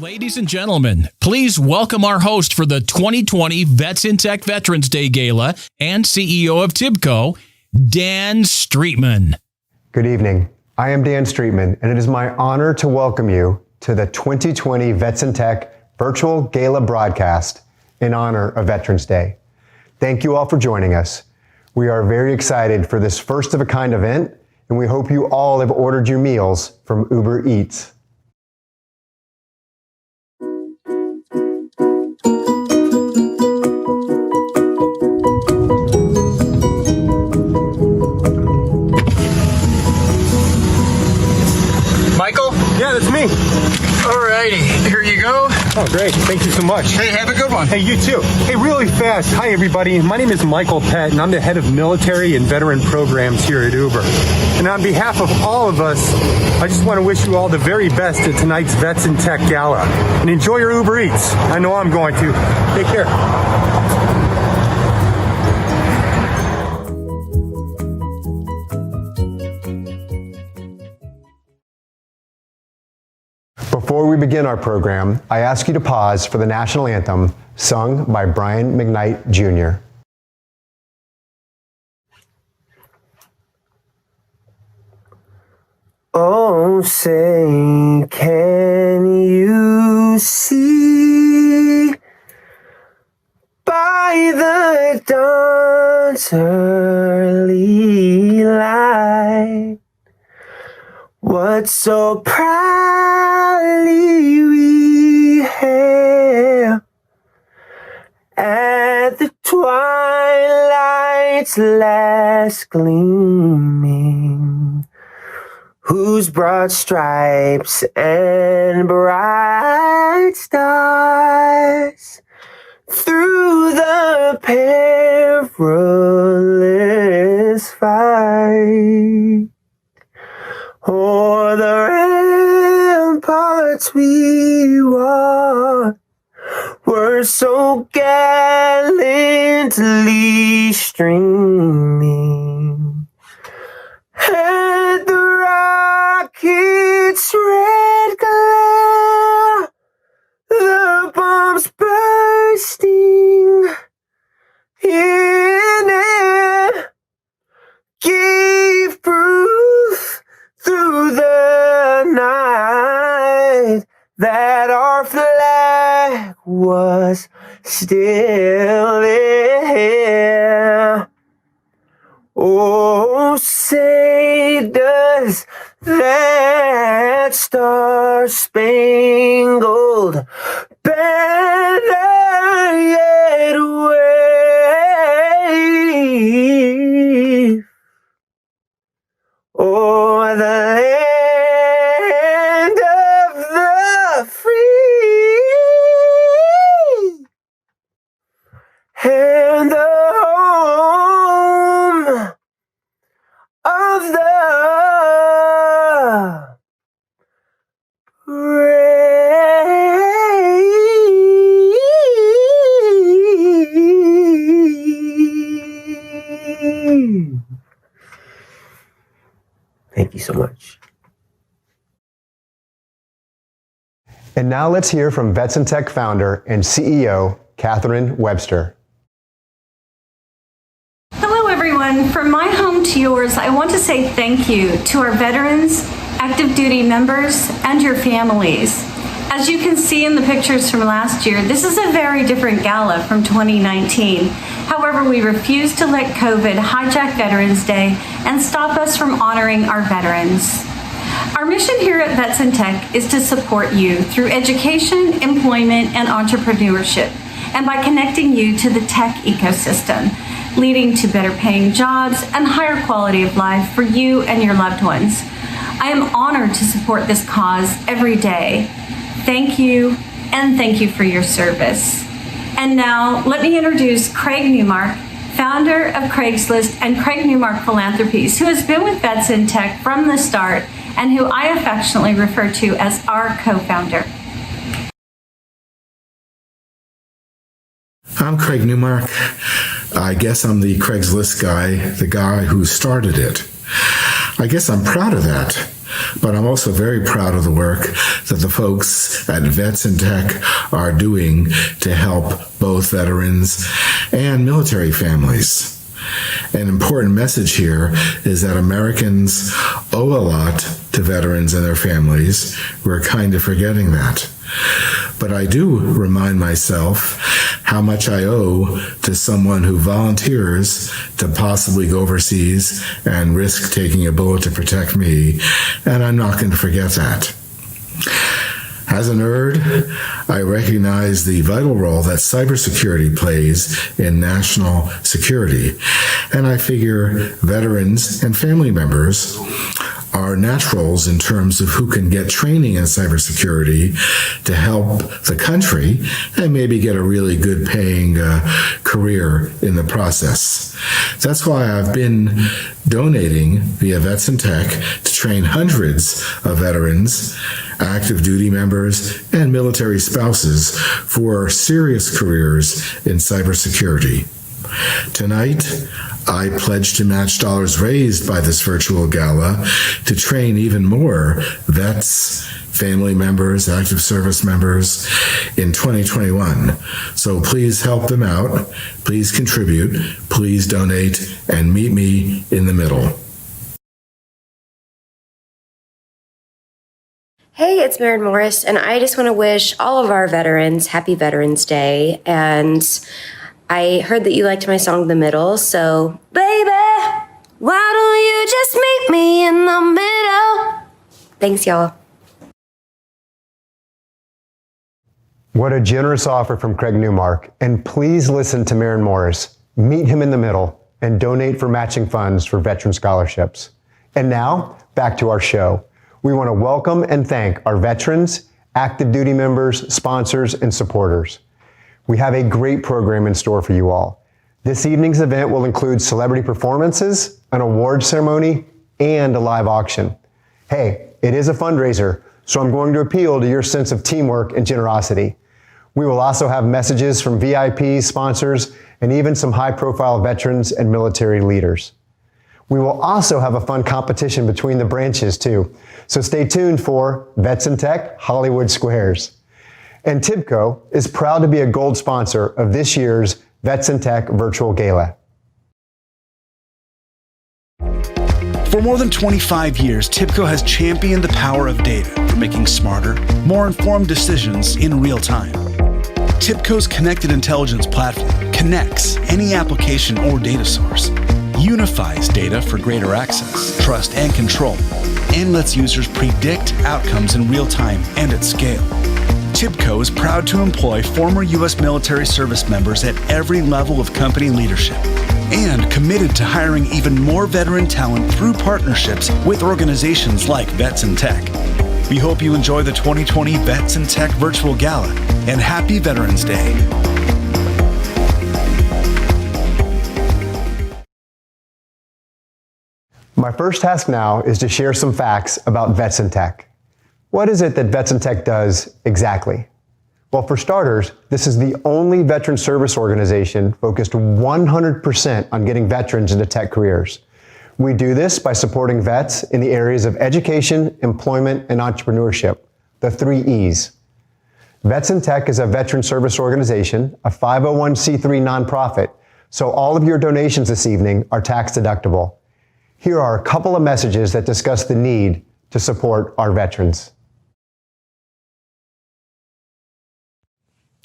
Ladies and gentlemen, please welcome our host for the 2020 VetsInTech Veterans Day Gala and CEO of TIBCO, Dan Streetman. Good evening. I am Dan Streetman, and it is my honor to welcome you to the 2020 VetsInTech virtual gala broadcast in honor of Veterans Day. Thank you all for joining us. We are very excited for this first-of-a-kind event, and we hope you all have ordered your meals from Uber Eats. Michael? Yeah, that's me. Alrighty, here you go. Oh, great. Thank you so much. Hey, have a good one. Hey, you too. Hey, really fast. Hi, everybody. My name is Michael Pett, and I'm the head of military and veteran programs here at Uber. And on behalf of all of us, I just want to wish you all the very best at tonight's VetsInTech Gala. And enjoy your Uber Eats. I know I'm going to. Take care. Before we begin our program, I ask you to pause for the national anthem sung by Brian McKnight Jr. Oh, say, can you see by the dawn's early light what so proudly we hailed at the twilight's last gleaming, whose broad stripes and bright stars through the perilous fight o'er the ramparts we walked were so gallantly streaming. And the rocket's red glare, the bombs bursting in air, gave proof through the night that our flag was still there. Oh, say does that star-spangled banner yet wave o'er the land of the free and the home of the brave. Thank you so much. And now let's hear from VetsInTech founder and CEO, Catherine Webster. Hello, everyone. From my home to yours, I want to say thank you to our veterans, active duty members, and your families. As you can see in the pictures from last year, this is a very different gala from 2019. However, we refuse to let COVID hijack Veterans Day and stop us from honoring our veterans. Our mission here at VetsInTech is to support you through education, employment, and entrepreneurship, and by connecting you to the tech ecosystem, leading to better paying jobs and higher quality of life for you and your loved ones. I am honored to support this cause every day. Thank you, and thank you for your service. And now, let me introduce Craig Newmark, founder of Craigslist and Craig Newmark Philanthropies, who has been with VetsInTech from the start and who I affectionately refer to as our co-founder. I'm Craig Newmark. I guess I'm the Craigslist guy, the guy who started it. I guess I'm proud of that. But I'm also very proud of the work that the folks at VetsInTech are doing to help both veterans and military families. An important message here is that Americans owe a lot to veterans and their families. We're kind of forgetting that. But I do remind myself how much I owe to someone who volunteers to possibly go overseas and risk taking a bullet to protect me, and I'm not going to forget that. As a nerd, I recognize the vital role that cybersecurity plays in national security, and I figure veterans and family members are naturals in terms of who can get training in cybersecurity to help the country and maybe get a really good paying career in the process. That's why I've been donating via VetsInTech to train hundreds of veterans, active duty members, and military spouses for serious careers in cybersecurity. Tonight, I pledge to match dollars raised by this virtual gala to train even more vets, family members, active service members in 2021. So please help them out. Please contribute. Please donate and meet me in the middle. Hey, it's Maren Morris, and I just want to wish all of our veterans happy Veterans Day. And I heard that you liked my song, The Middle, so baby, why don't you just meet me in the middle? Thanks, y'all. What a generous offer from Craig Newmark. And please listen to Maren Morris. Meet him in the middle and donate for matching funds for veteran scholarships. And now, back to our show. We want to welcome and thank our veterans, active duty members, sponsors, and supporters. We have a great program in store for you all. This evening's event will include celebrity performances, an award ceremony, and a live auction. Hey, it is a fundraiser, so I'm going to appeal to your sense of teamwork and generosity. We will also have messages from VIPs, sponsors, and even some high-profile veterans and military leaders. We will also have a fun competition between the branches too, so stay tuned for VetsInTech Hollywood Squares. And TIBCO is proud to be a gold sponsor of this year's VetsInTech Virtual Gala. For more than 25 years, TIBCO has championed the power of data for making smarter, more informed decisions in real time. TIBCO's Connected Intelligence platform connects any application or data source, unifies data for greater access, trust, and control, and lets users predict outcomes in real time and at scale. TIBCO is proud to employ former U.S. military service members at every level of company leadership and committed to hiring even more veteran talent through partnerships with organizations like VetsInTech. We hope you enjoy the 2020 VetsInTech Virtual Gala, and happy Veterans Day. My first task now is to share some facts about VetsInTech. What is it that VetsInTech does exactly? Well, for starters, this is the only veteran service organization focused 100% on getting veterans into tech careers. We do this by supporting vets in the areas of education, employment, and entrepreneurship, the 3 E's. VetsInTech is a veteran service organization, a 501c3 nonprofit, so all of your donations this evening are tax deductible. Here are a couple of messages that discuss the need to support our veterans.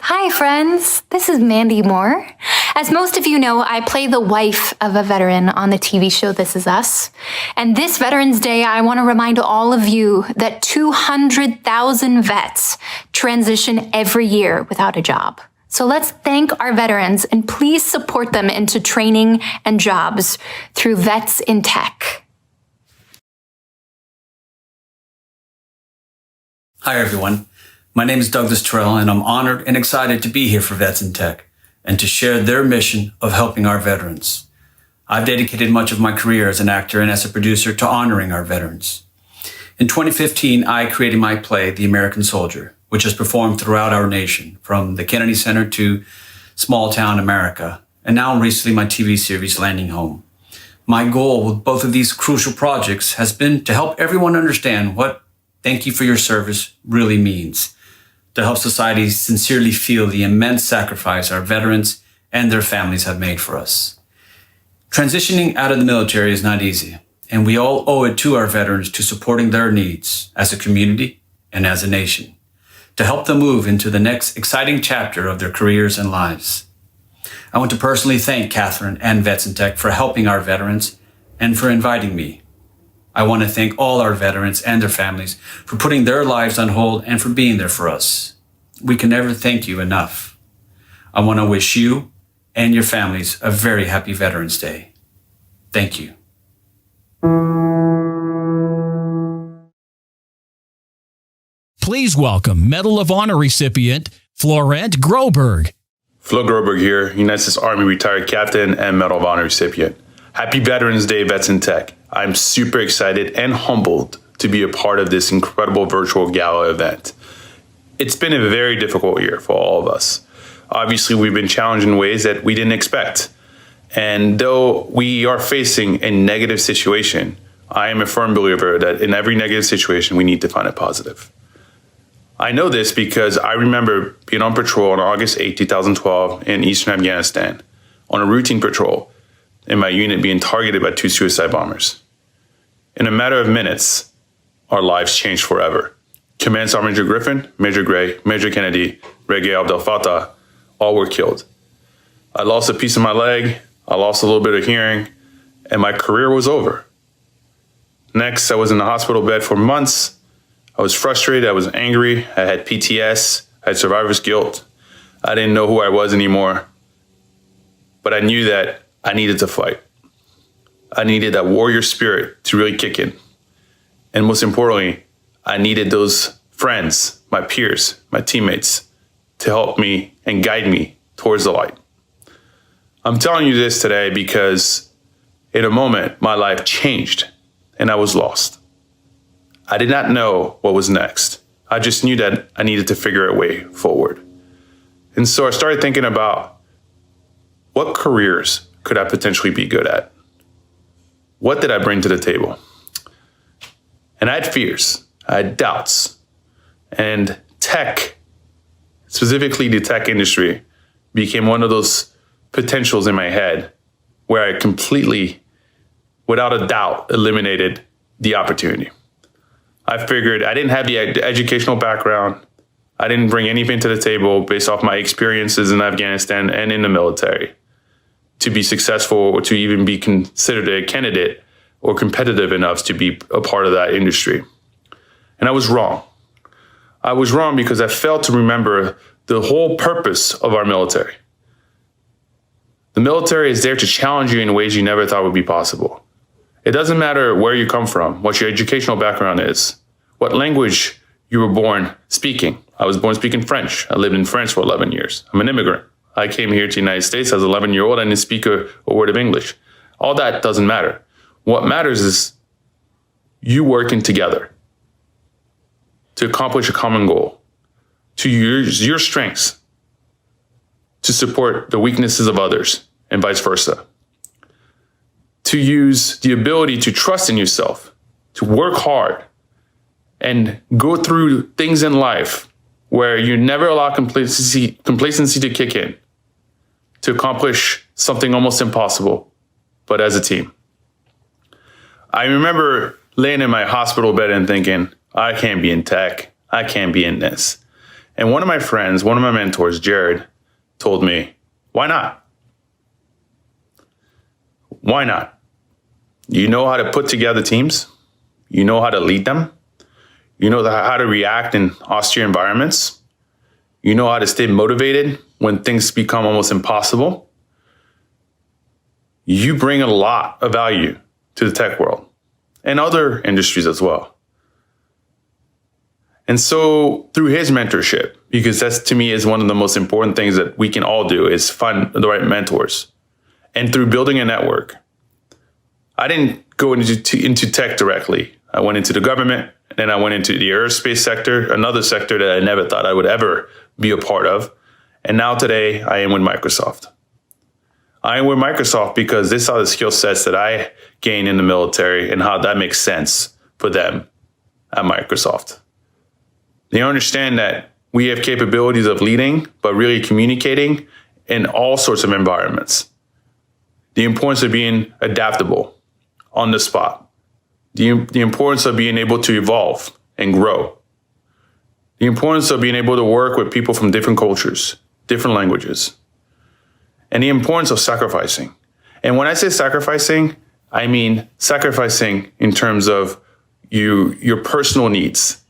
Hi, friends. This is Mandy Moore. As most of you know, I play the wife of a veteran on the TV show This Is Us. And this Veterans Day, I want to remind all of you that 200,000 vets transition every year without a job. So let's thank our veterans and please support them into training and jobs through VetsInTech. Hi, everyone. My name is Douglas Terrell, and I'm honored and excited to be here for VetsInTech and to share their mission of helping our veterans. I've dedicated much of my career as an actor and as a producer to honoring our veterans. In 2015, I created my play, The American Soldier, which is performed throughout our nation, from the Kennedy Center to small town America, and now recently my TV series, Landing Home. My goal with both of these crucial projects has been to help everyone understand what "thank you for your service" really means, to help society sincerely feel the immense sacrifice our veterans and their families have made for us. Transitioning out of the military is not easy, and we all owe it to our veterans to supporting their needs as a community and as a nation, to help them move into the next exciting chapter of their careers and lives. I want to personally thank Catherine and VetsInTech for helping our veterans and for inviting me. I want to thank all our veterans and their families for putting their lives on hold and for being there for us. We can never thank you enough. I want to wish you and your families a very happy Veterans Day. Thank you. Please welcome Medal of Honor recipient Florent Groberg. Flo Groberg here, United States Army retired captain and Medal of Honor recipient. Happy Veterans Day, VetsInTech. I'm super excited and humbled to be a part of this incredible virtual gala event. It's been a very difficult year for all of us. Obviously, we've been challenged in ways that we didn't expect. And though we are facing a negative situation, I am a firm believer that in every negative situation, we need to find a positive. I know this because I remember being on patrol on August 8, 2012 in eastern Afghanistan on a routine patrol and my unit being targeted by 2 suicide bombers. In a matter of minutes, our lives changed forever. Command Sergeant Major Griffin, Major Gray, Major Kennedy, Reggae Abdel Fattah, all were killed. I lost a piece of my leg, I lost a little bit of hearing, and my career was over. Next, I was in the hospital bed for months. I was frustrated, I was angry, I had PTS, I had survivor's guilt. I didn't know who I was anymore. But I knew that I needed to fight. I needed that warrior spirit to really kick in. And most importantly, I needed those friends, my peers, my teammates, to help me and guide me towards the light. I'm telling you this today because in a moment, my life changed and I was lost. I did not know what was next. I just knew that I needed to figure a way forward. And so I started thinking about what careers could I potentially be good at? What did I bring to the table? And I had fears, I had doubts, and tech, specifically the tech industry, became one of those potentials in my head where I completely, without a doubt, eliminated the opportunity. I figured I didn't have the educational background. I didn't bring anything to the table based off my experiences in Afghanistan and in the military to be successful or to even be considered a candidate or competitive enough to be a part of that industry. And I was wrong. I was wrong because I failed to remember the whole purpose of our military. The military is there to challenge you in ways you never thought would be possible. It doesn't matter where you come from, what your educational background is, what language you were born speaking. I was born speaking French. I lived in France for 11 years. I'm an immigrant. I came here to the United States as an 11-year-old. I didn't speak a word of English. All that doesn't matter. What matters is you working together to accomplish a common goal, to use your strengths to support the weaknesses of others and vice versa. To use the ability to trust in yourself, to work hard, and go through things in life where you never allow complacency to kick in, to accomplish something almost impossible, but as a team. I remember laying in my hospital bed and thinking, I can't be in tech, I can't be in this. And one of my friends, one of my mentors, Jared, told me, why not? Why not? You know how to put together teams. You know how to lead them. You know how to react in austere environments. You know how to stay motivated when things become almost impossible. You bring a lot of value to the tech world and other industries as well. And so through his mentorship, because that's to me is one of the most important things that we can all do is find the right mentors. And through building a network, I didn't go into tech directly. I went into the government, and then I went into the aerospace sector, another sector that I never thought I would ever be a part of. And now today, I am with Microsoft. I am with Microsoft because they saw the skill sets that I gained in the military and how that makes sense for them at Microsoft. They understand that we have capabilities of leading, but really communicating in all sorts of environments. The importance of being adaptable on the spot. The importance of being able to evolve and grow. The importance of being able to work with people from different cultures, different languages. And the importance of sacrificing. And when I say sacrificing, I mean sacrificing in terms of your personal needs.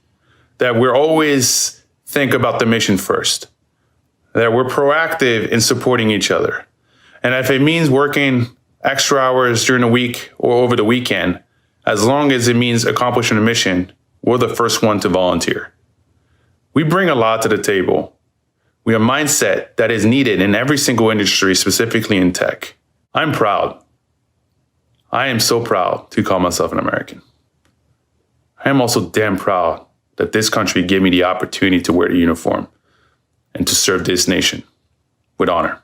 That we're always think about the mission first. That we're proactive in supporting each other. And if it means working extra hours during the week or over the weekend, as long as it means accomplishing a mission, we're the first one to volunteer. We bring a lot to the table. We have a mindset that is needed in every single industry, specifically in tech. I'm proud. I am so proud to call myself an American. I am also damn proud that this country gave me the opportunity to wear the uniform and to serve this nation with honor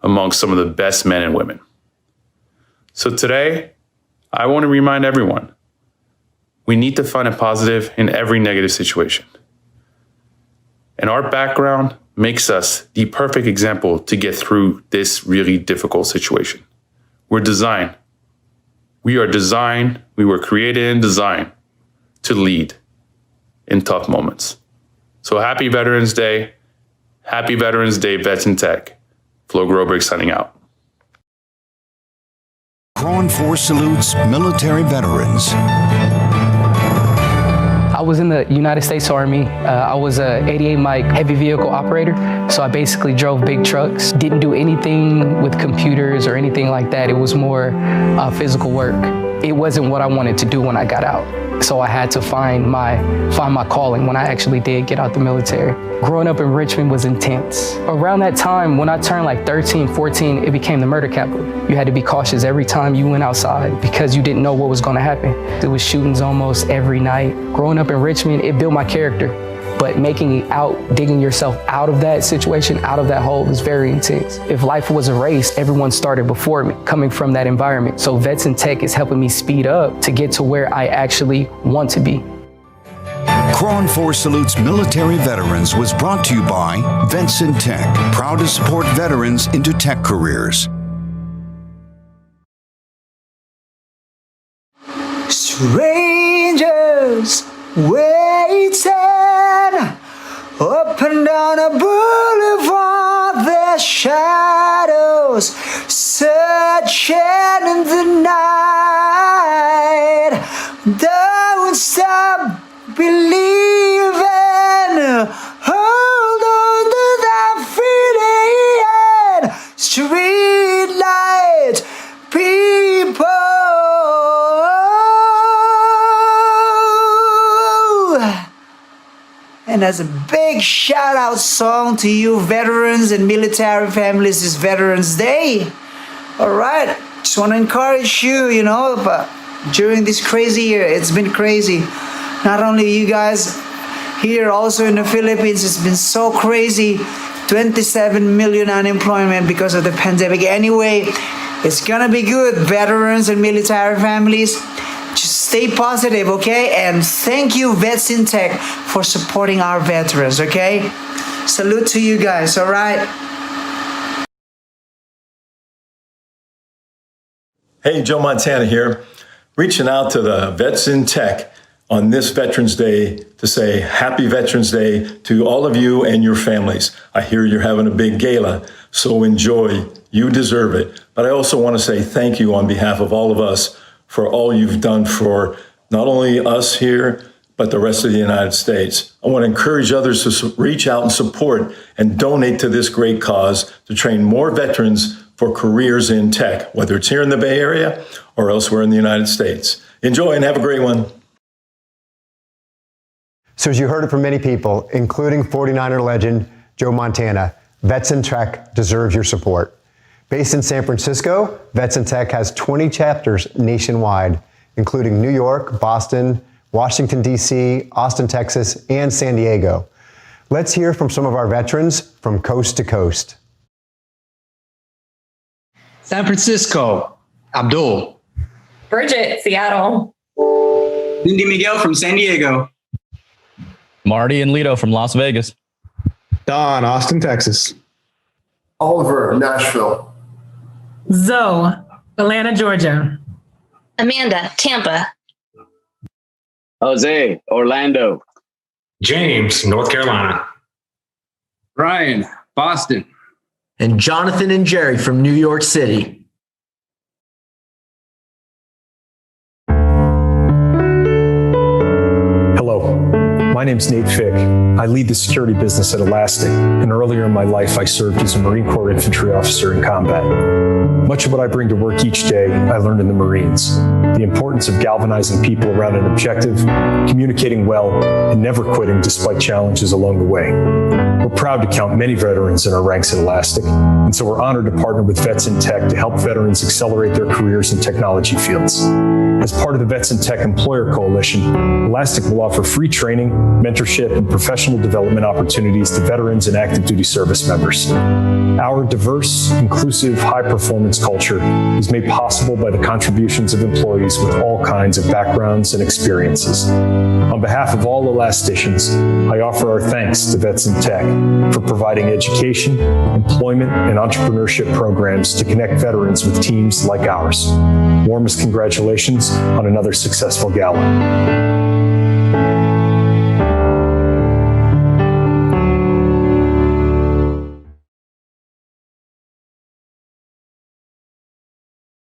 amongst some of the best men and women. So today, I want to remind everyone, we need to find a positive in every negative situation. And our background makes us the perfect example to get through this really difficult situation. We're designed. We are designed, we were created and designed to lead in tough moments. So happy Veterans Day. Happy Veterans Day, VetsInTech. Flo Groberg signing out. Cron Force salutes military veterans. I was in the United States Army. I was a 88 mic heavy vehicle operator. So I basically drove big trucks. Didn't do anything with computers or anything like that. It was more physical work. It wasn't what I wanted to do when I got out. So I had to find my calling when I actually did get out the military. Growing up in Richmond was intense. Around that time, when I turned like 13, 14, it became the murder capital. You had to be cautious every time you went outside because you didn't know what was gonna happen. There was shootings almost every night. Growing up in Richmond, it built my character. But making it out, digging yourself out of that situation, out of that hole is very intense. If life was a race, everyone started before me, coming from that environment. So VetsInTech is helping me speed up to get to where I actually want to be. Cron Force Salutes Military Veterans was brought to you by VetsInTech, proud to support veterans into tech careers. Strangers waiting up and down a boulevard, their shadows searching in the night. Don't stop believing, hold on to that feeling. Street light people. And as a big shout out song to you veterans and military families this Veterans Day. All right, just want to encourage you, but during this crazy year, it's been crazy. Not only you guys here, also in the Philippines, it's been so crazy. 27 million unemployment because of the pandemic. Anyway, it's gonna be good, veterans and military families. Just stay positive, okay? And thank you, VetsInTech, for supporting our veterans, okay? Salute to you guys, all right? Hey, Joe Montana here, reaching out to the VetsInTech on this Veterans Day to say Happy Veterans Day to all of you and your families. I hear you're having a big gala, so enjoy. You deserve it. But I also want to say thank you on behalf of all of us for all you've done for not only us here, but the rest of the United States. I want to encourage others to reach out and support and donate to this great cause to train more veterans for careers in tech, whether it's here in the Bay Area or elsewhere in the United States. Enjoy and have a great one. So as you heard it from many people, including 49er legend Joe Montana, VetsInTech deserves your support. Based in San Francisco, VetsInTech has 20 chapters nationwide, including New York, Boston, Washington, D.C., Austin, Texas, and San Diego. Let's hear from some of our veterans from coast to coast. San Francisco, Abdul. Bridget, Seattle. Cindy Miguel from San Diego. Marty and Lito from Las Vegas. Don, Austin, Texas. Oliver, Nashville. Zoe, Atlanta, Georgia. Amanda, Tampa. Jose, Orlando. James, North Carolina. Ryan, Boston. And Jonathan and Jerry from New York City. Hello, my name's Nate Fick. I lead the security business at Elastic, and earlier in my life I served as a Marine Corps infantry officer in combat. Much of what I bring to work each day, I learned in the Marines. The importance of galvanizing people around an objective, communicating well, and never quitting despite challenges along the way. We're proud to count many veterans in our ranks at Elastic, and so we're honored to partner with VetsInTech to help veterans accelerate their careers in technology fields. As part of the VetsInTech Employer Coalition, Elastic will offer free training, mentorship, and professional development opportunities to veterans and active duty service members. Our diverse, inclusive, high-performance culture is made possible by the contributions of employees with all kinds of backgrounds and experiences. On behalf of all Elasticians, I offer our thanks to VetsInTech for providing education, employment, and entrepreneurship programs to connect veterans with teams like ours. Warmest congratulations on another successful gala.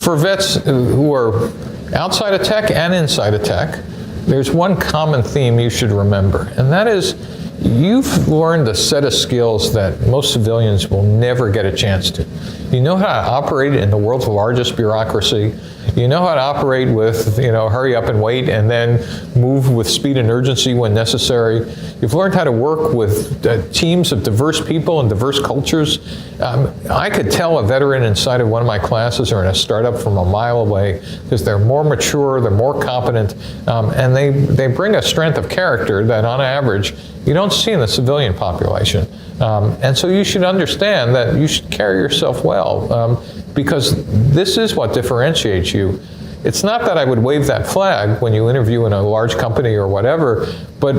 For vets who are outside of tech and inside of tech, there's one common theme you should remember, and that is you've learned a set of skills that most civilians will never get a chance to. You know how to operate in the world's largest bureaucracy. You know how to operate with, hurry up and wait and then move with speed and urgency when necessary. You've learned how to work with teams of diverse people and diverse cultures. I could tell a veteran inside of one of my classes or in a startup from a mile away because they're more mature, they're more competent, and they bring a strength of character that on average you don't see in the civilian population. And so you should understand that you should carry yourself well because this is what differentiates you. It's not that I would wave that flag when you interview in a large company or whatever, but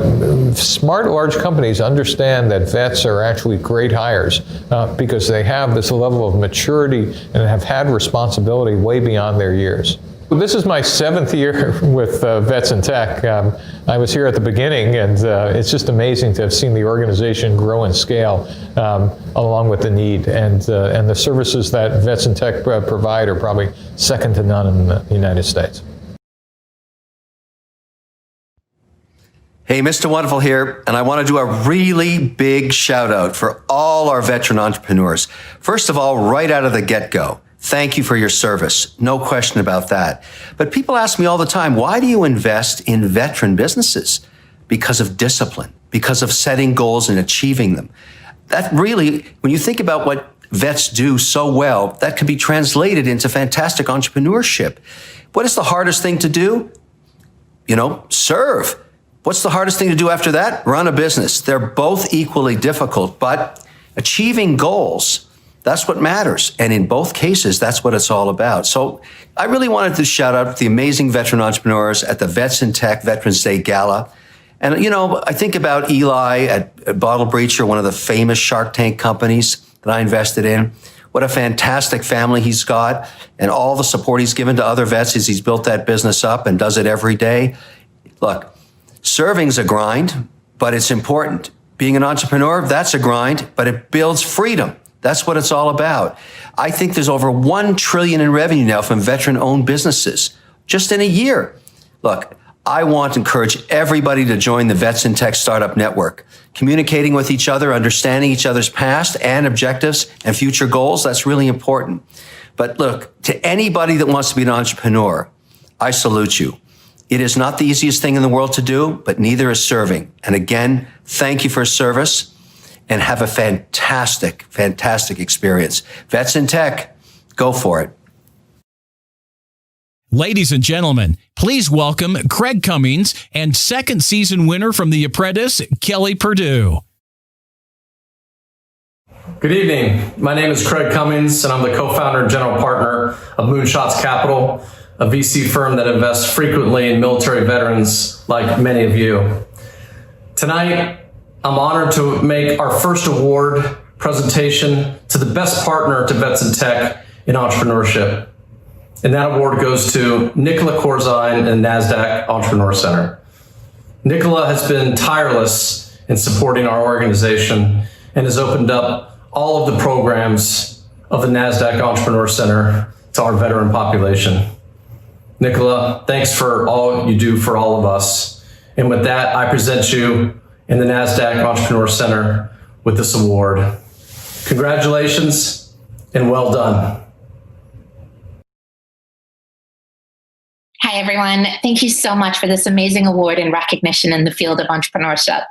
smart large companies understand that vets are actually great hires because they have this level of maturity and have had responsibility way beyond their years. This is my 7th year with VetsInTech. I was here at the beginning, and it's just amazing to have seen the organization grow and scale along with the need. And the services that VetsInTech provide are probably second to none in the United States. Hey, Mr. Wonderful here, and I want to do a really big shout out for all our veteran entrepreneurs. First of all, right out of the get-go, thank you for your service. No question about that. But people ask me all the time, why do you invest in veteran businesses? Because of discipline, because of setting goals and achieving them. That really, when you think about what vets do so well, that can be translated into fantastic entrepreneurship. What is the hardest thing to do? Serve. What's the hardest thing to do after that? Run a business. They're both equally difficult, but achieving goals, that's what matters. And in both cases, that's what it's all about. So I really wanted to shout out the amazing veteran entrepreneurs at the VetsInTech Veterans Day Gala. And, I think about Eli at Bottle Breacher, one of the famous Shark Tank companies that I invested in. What a fantastic family he's got and all the support he's given to other vets as he's built that business up and does it every day. Look, serving's a grind, but it's important. Being an entrepreneur, that's a grind, but it builds freedom. That's what it's all about. I think there's over $1 trillion in revenue now from veteran-owned businesses, just in a year. Look, I want to encourage everybody to join the VetsInTech Startup Network. Communicating with each other, understanding each other's past and objectives and future goals, that's really important. But look, to anybody that wants to be an entrepreneur, I salute you. It is not the easiest thing in the world to do, but neither is serving. And again, thank you for service. And have a fantastic, fantastic experience. VetsInTech, go for it. Ladies and gentlemen, please welcome Craig Cummings and second season winner from The Apprentice, Kelly Perdue. Good evening. My name is Craig Cummings, and I'm the co-founder and general partner of Moonshots Capital, a VC firm that invests frequently in military veterans like many of you. Tonight, I'm honored to make our first award presentation to the best partner to VetsInTech in entrepreneurship. And that award goes to Nicola Corzine and NASDAQ Entrepreneur Center. Nicola has been tireless in supporting our organization and has opened up all of the programs of the NASDAQ Entrepreneur Center to our veteran population. Nicola, thanks for all you do for all of us. And with that, I present you in the NASDAQ Entrepreneur Center with this award. Congratulations and well done. Hi, everyone. Thank you so much for this amazing award and recognition in the field of entrepreneurship.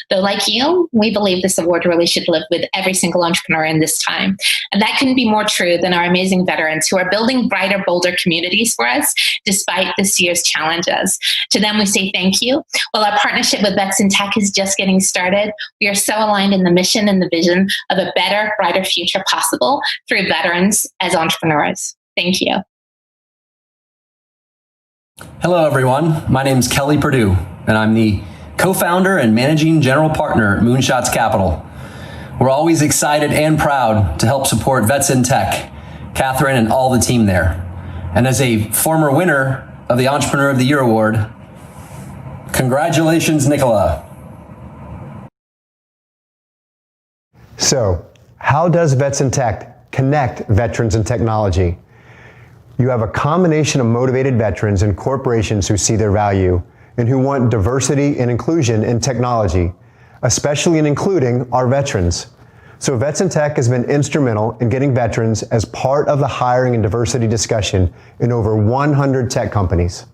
Though, like you, we believe this award really should live with every single entrepreneur in this time. And that couldn't be more true than our amazing veterans who are building brighter, bolder communities for us despite this year's challenges. To them, we say thank you. While our partnership with VetsInTech is just getting started, we are so aligned in the mission and the vision of a better, brighter future possible through veterans as entrepreneurs. Thank you. Hello, everyone. My name is Kelly Perdue, and I'm the co-founder and managing general partner at Moonshots Capital. We're always excited and proud to help support VetsInTech, Catherine, and all the team there. And as a former winner of the Entrepreneur of the Year Award, congratulations, Nicola. So, how does VetsInTech connect veterans and technology? You have a combination of motivated veterans and corporations who see their value and who want diversity and inclusion in technology, especially in including our veterans. So VetsInTech has been instrumental in getting veterans as part of the hiring and diversity discussion in over 100 tech companies.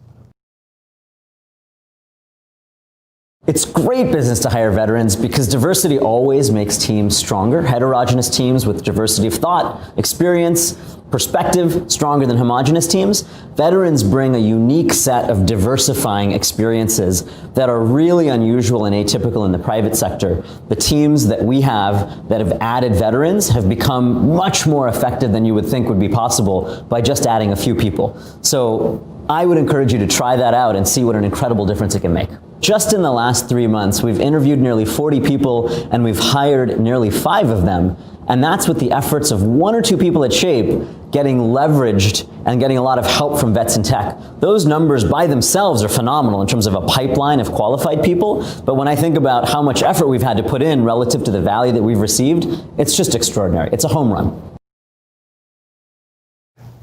It's great business to hire veterans because diversity always makes teams stronger. Heterogeneous teams with diversity of thought, experience, perspective, stronger than homogeneous teams. Veterans bring a unique set of diversifying experiences that are really unusual and atypical in the private sector. The teams that we have that have added veterans have become much more effective than you would think would be possible by just adding a few people. So I would encourage you to try that out and see what an incredible difference it can make. Just in the last 3 months, we've interviewed nearly 40 people and we've hired nearly 5 of them. And that's with the efforts of 1 or 2 people at Shape getting leveraged and getting a lot of help from VetsInTech. Those numbers by themselves are phenomenal in terms of a pipeline of qualified people. But when I think about how much effort we've had to put in relative to the value that we've received, it's just extraordinary. It's a home run.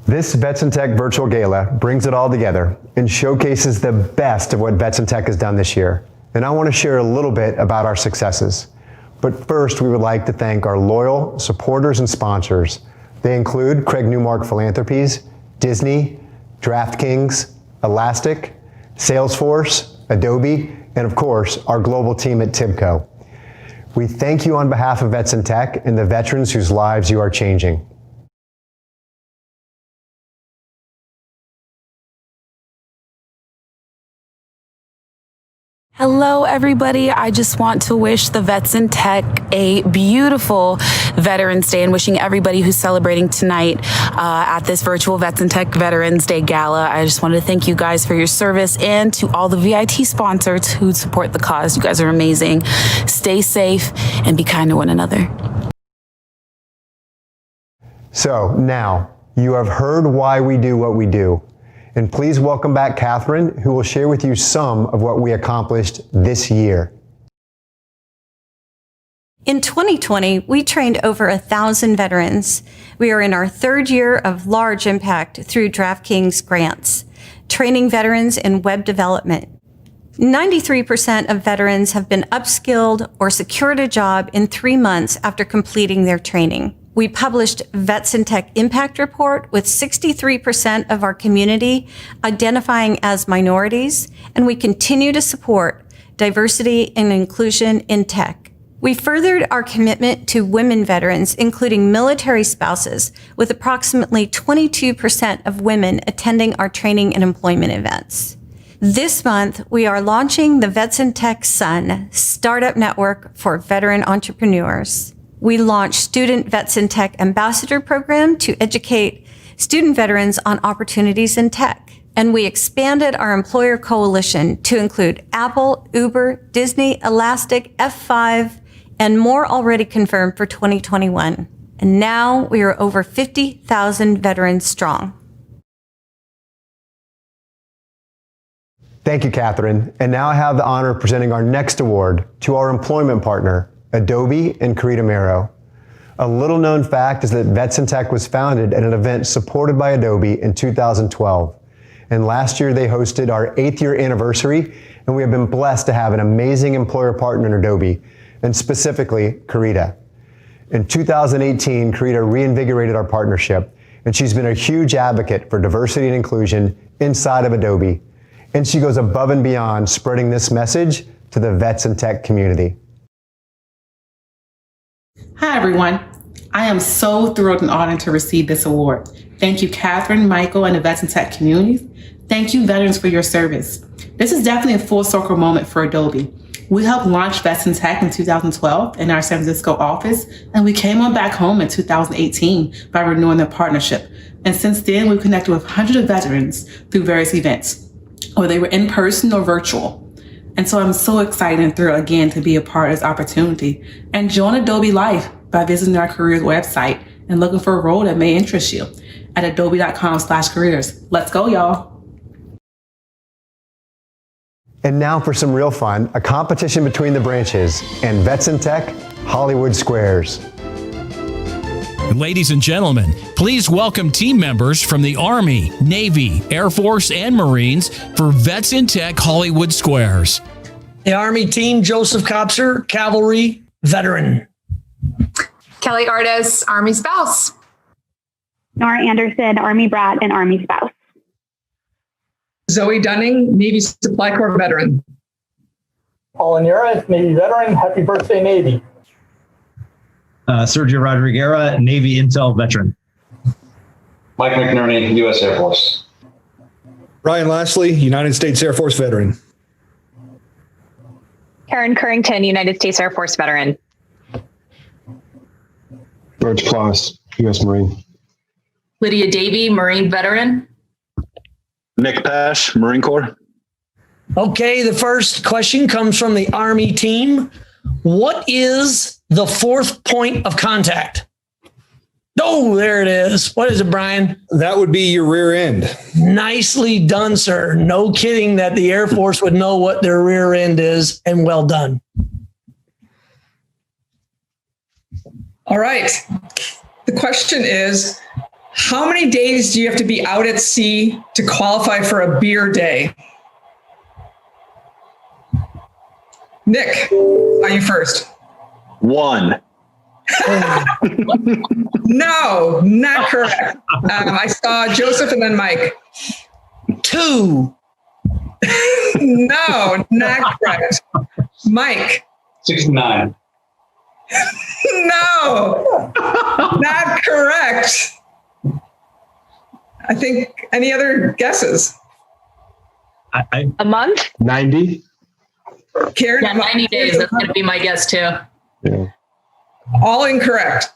This VetsInTech Virtual Gala brings it all together and showcases the best of what VetsInTech has done this year. And I want to share a little bit about our successes. But first, we would like to thank our loyal supporters and sponsors. They include Craig Newmark Philanthropies, Disney, DraftKings, Elastic, Salesforce, Adobe, and of course, our global team at TIBCO. We thank you on behalf of VetsInTech and the veterans whose lives you are changing. Hello, everybody. I just want to wish the VetsInTech a beautiful Veterans Day and wishing everybody who's celebrating tonight at this virtual VetsInTech Veterans Day Gala. I just wanted to thank you guys for your service and to all the VIT sponsors who support the cause. You guys are amazing. Stay safe and be kind to one another. So now, you have heard why we do what we do. And please welcome back Catherine, who will share with you some of what we accomplished this year. In 2020, we trained over 1,000 veterans. We are in our 3rd year of large impact through DraftKings grants, training veterans in web development. 93% of veterans have been upskilled or secured a job in 3 months after completing their training. We published VetsInTech Impact Report with 63% of our community identifying as minorities, and we continue to support diversity and inclusion in tech. We furthered our commitment to women veterans, including military spouses, with approximately 22% of women attending our training and employment events. This month, we are launching the VetsInTech Sun Startup Network for Veteran Entrepreneurs. we launched Student VetsInTech Ambassador Program to educate student veterans on opportunities in tech. And we expanded our employer coalition to include Apple, Uber, Disney, Elastic, F5, and more already confirmed for 2021. And now we are over 50,000 veterans strong. Thank you, Catherine. And now I have the honor of presenting our next award to our employment partner, Adobe and Karita Mero. A little known fact is that VetsInTech was founded at an event supported by Adobe in 2012. And last year they hosted our 8th year anniversary, and we have been blessed to have an amazing employer partner in Adobe, and specifically Karita. In 2018, Karita reinvigorated our partnership, and she's been a huge advocate for diversity and inclusion inside of Adobe. And she goes above and beyond spreading this message to the VetsInTech community. Hi, everyone. I am so thrilled and honored to receive this award. Thank you, Catherine, Michael, and the VetsInTech community. Thank you, veterans, for your service. This is definitely a full circle moment for Adobe. We helped launch VetsInTech in 2012 in our San Francisco office, and we came on back home in 2018 by renewing the partnership. And since then, we've connected with hundreds of veterans through various events, whether they were in person or virtual. And so I'm so excited and thrilled again to be a part of this opportunity and join Adobe Life by visiting our careers website and looking for a role that may interest you at adobe.com/careers. Let's go, y'all. And now for some real fun, a competition between the branches and VetsInTech Hollywood Squares. Ladies and gentlemen, please welcome team members from the Army, Navy, Air Force, and Marines for VetsInTech Hollywood Squares. The Army team, Joseph Kopser, Cavalry, veteran. Kelly Artis, Army spouse. Nora Anderson, Army brat and Army spouse. Zoe Dunning, Navy Supply Corps veteran. Paul Nura, Navy veteran. Happy birthday, Navy. Sergio Rodriguera, Navy Intel veteran. Mike McNerney, U.S. Air Force. Ryan Lashley, United States Air Force veteran. Karen Currington, United States Air Force veteran. George Kloss, U.S. Marine. Lydia Davey, Marine veteran. Nick Pash, Marine Corps. Okay, the first question comes from the Army team. What is the fourth point of contact? Oh, there it is. What is it, Brian? That would be your rear end. Nicely done, sir. No kidding that the Air Force would know what their rear end is, and well done. All right. The question is, how many days do you have to be out at sea to qualify for a beer day? Nick, are you first? 1. No, not correct. I saw Joseph and then Mike. 2. No, not correct. Mike. 69. No, not correct. I think, any other guesses? A month? 90. Karen? Yeah, 90 days. That's going to be my guess too. Yeah. All incorrect.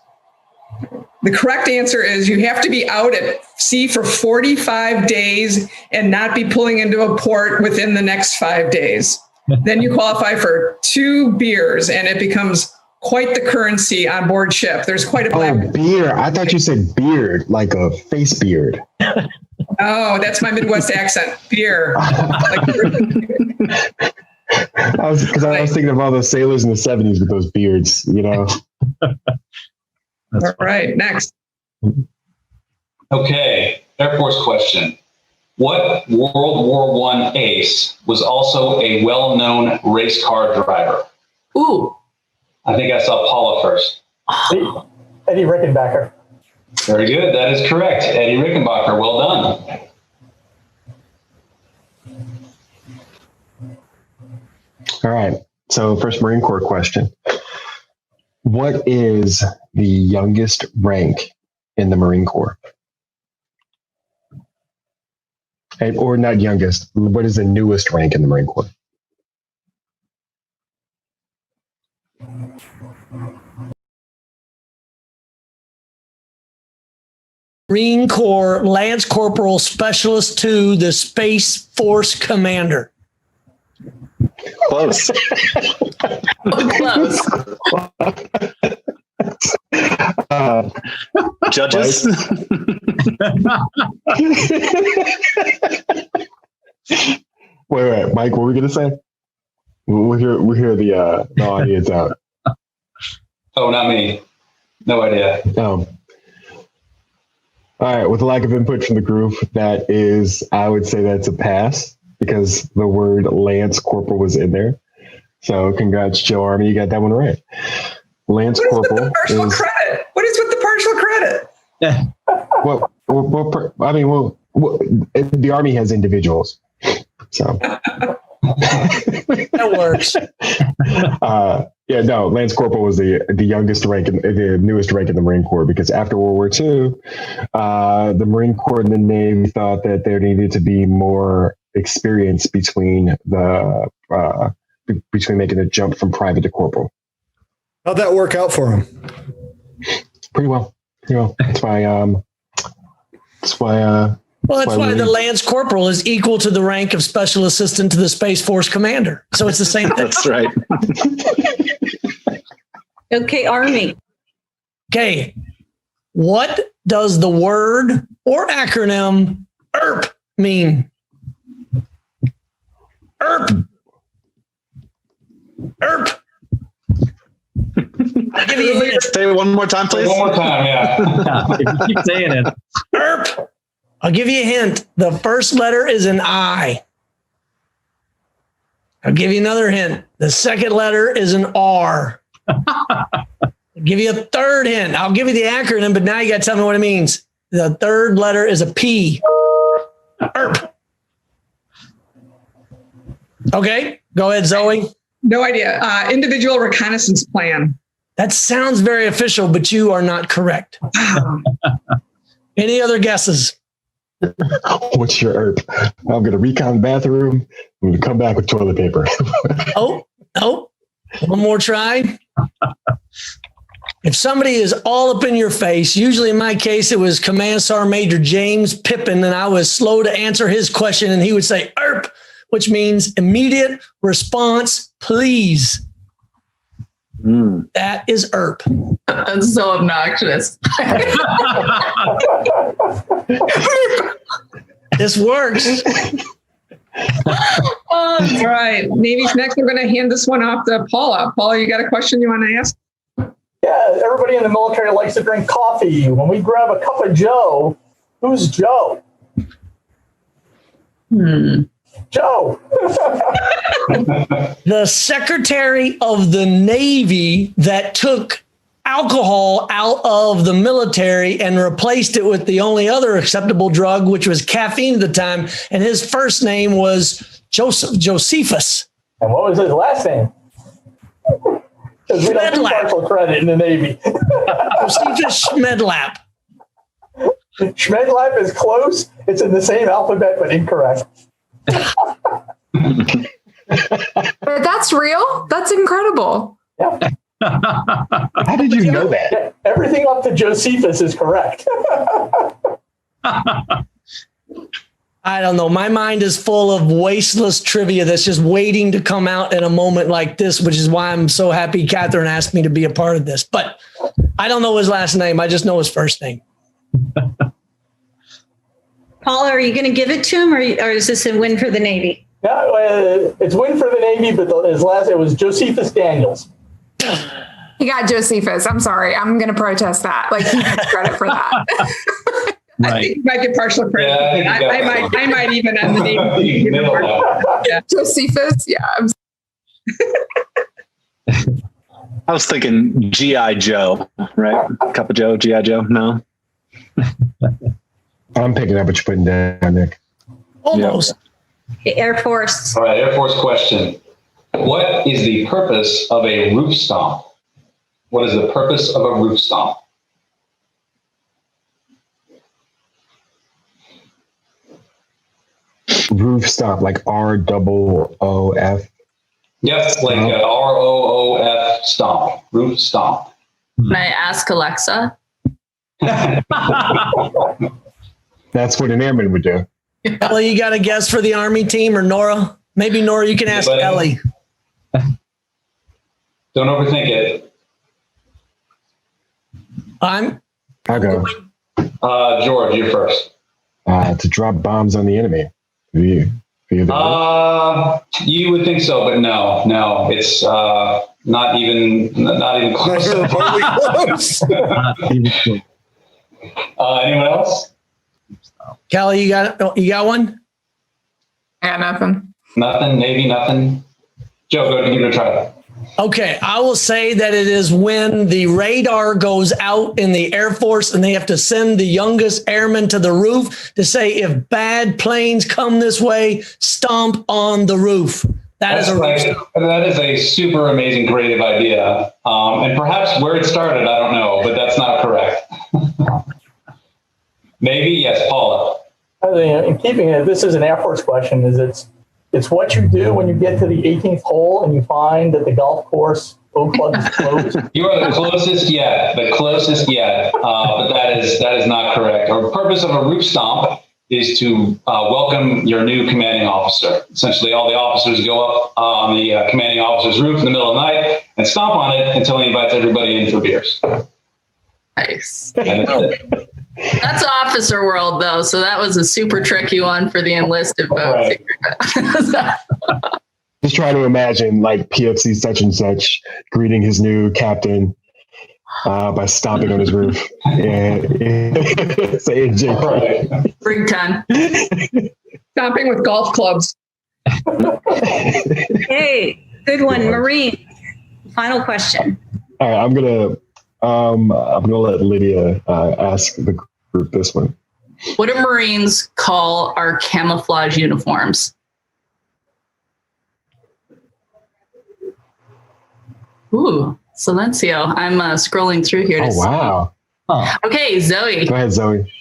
The correct answer is you have to be out at sea for 45 days and not be pulling into a port within the next 5 days. Then you qualify for 2 beers and it becomes quite the currency on board ship. There's quite a Oh, beer. I thought you said beard, like a face beard. Oh, that's my Midwest accent. Beer. I was thinking of all those sailors in the 70s with those beards, you know. All right, next. Okay, Air Force question. What World War I ace was also a well-known race car driver? Ooh. I think I saw Paula first. Eddie Rickenbacker. Very good. That is correct. Eddie Rickenbacker. Well done. All right. So first Marine Corps question. What is the youngest rank in the Marine Corps? Or not youngest. What is the newest rank in the Marine Corps? Marine Corps Lance Corporal Specialist 2, the Space Force Commander? Close. Close. Judges. Wait, Mike, what were we gonna say? We'll hear the audience out. Oh, not me. No idea. All right, with lack of input from the group, that is, I would say that's a pass because the word Lance Corporal was in there. So congrats, Joe Army, you got that one right. Lance Corporal What is with the partial credit? Yeah. The Army has individuals, so that works. Lance Corporal was the youngest rank, the newest rank in the Marine Corps, because after World War II, the Marine Corps and the Navy thought that there needed to be more experience between making the jump from private to corporal. How'd that work out for him? Pretty well. That's why the Lance Corporal is equal to the rank of Special Assistant to the Space Force Commander. So it's the same thing. That's right. Okay, Army. Okay. What does the word or acronym ERP mean? ERP. ERP. I'll give you a hint. Say it one more time, please. One more time, yeah. If you keep saying it. ERP. I'll give you a hint. The first letter is an I. I'll give you another hint. The second letter is an R. I'll give you a third hint. I'll give you the acronym, but now you got to tell me what it means. The third letter is a P. ERP. Okay, go ahead, Zoe. No idea. Individual reconnaissance plan. That sounds very official, but you are not correct. Any other guesses? What's your ERP? I'm going to recon the bathroom. I'm going to come back with toilet paper. Oh, one more try. If somebody is all up in your face, usually in my case, it was Command Sergeant Major James Pippin, and I was slow to answer his question, and he would say ERP, which means immediate response, please. That is ERP. That's so obnoxious. This works. All right. Navy's next. We're going to hand this one off to Paula. Paula, you got a question you want to ask? Yeah, everybody in the military likes to drink coffee. When we grab a cup of Joe, who's Joe? Joe. The Secretary of the Navy that took alcohol out of the military and replaced it with the only other acceptable drug, which was caffeine at the time. And his first name was Josephus. And what was his last name? Because we don't do partial credit in the Navy. Josephus Schmedlap. Schmedlap is close. It's in the same alphabet, but incorrect. But that's real? That's incredible. Yeah. How did you know that? Everything up to Josephus is correct. I don't know. My mind is full of wasteless trivia that's just waiting to come out in a moment like this, which is why I'm so happy Catherine asked me to be a part of this. But I don't know his last name. I just know his first name. Paula, are you going to give it to him, or is this a win for the Navy? Yeah, it's win for the Navy, but his last name was Josephus Daniels. He got Josephus. I'm sorry. I'm going to protest that. Like, he gets credit for that. Right. I think you might get partial credit. Yeah, I might even on the Navy. Yeah. Josephus. Yeah. I was thinking G.I. Joe, right? Cup of Joe, G.I. Joe. No. I'm picking up what you're putting down, Nick. Almost. The Air Force. All right, Air Force question. What is the purpose of a roof stomp? What is the purpose of a roof stomp? Roof stomp, like ROOF. Yes, like ROOF stomp, roof stomp. Can I ask Alexa? That's what an airman would do. Ellie, you got a guess for the Army team, or Nora? Maybe Nora, you can ask Ellie. Don't overthink it. I'll go. George, you're first. To drop bombs on the enemy. You would think so, but no, it's not even close. Anyone else? Kelly, you got one? Yeah, nothing. Nothing. Navy, nothing. Joe, go ahead and give it a try. Okay, I will say that it is when the radar goes out in the Air Force and they have to send the youngest airman to the roof to say, if bad planes come this way, stomp on the roof. That is a super amazing, creative idea. And perhaps where it started, I don't know, but that's not correct. Maybe, yes, Paula. I think in keeping it, this is an Air Force question, it's what you do when you get to the 18th hole and you find that the golf course boat club is closed. You are the closest yet, but that is not correct. The purpose of a roof stomp is to welcome your new commanding officer. Essentially, all the officers go up on the commanding officer's roof in the middle of the night and stomp on it until he invites everybody in for beers. Nice. That's officer world, though, so that was a super tricky one for the enlisted folks. Right. Just try to imagine like PFC such and such greeting his new captain by stomping on his roof. Bring 10. Stomping with golf clubs. Hey, good one, Marine. Final question. All right, I'm gonna let Lydia ask the group this one. What do Marines call our camouflage uniforms? Ooh, Silencio. I'm scrolling through here. Oh, wow. Okay, Zoe. Go ahead, Zoe.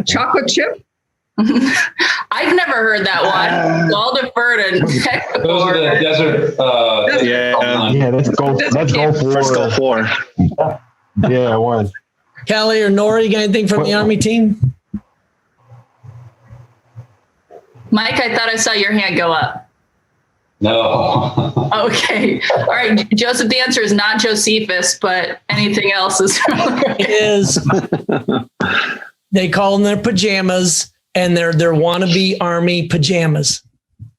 Chocolate chip. I've never heard that one. So I'll defer to Those are the desert. That's Gulf War. Yeah, I won. Kelly or Nora, you got anything from the Army team? Mike, I thought I saw your hand go up. No. Okay. All right, Joseph, the answer is not Josephus, but anything else is It is. They call them their pajamas, and they're wannabe Army pajamas.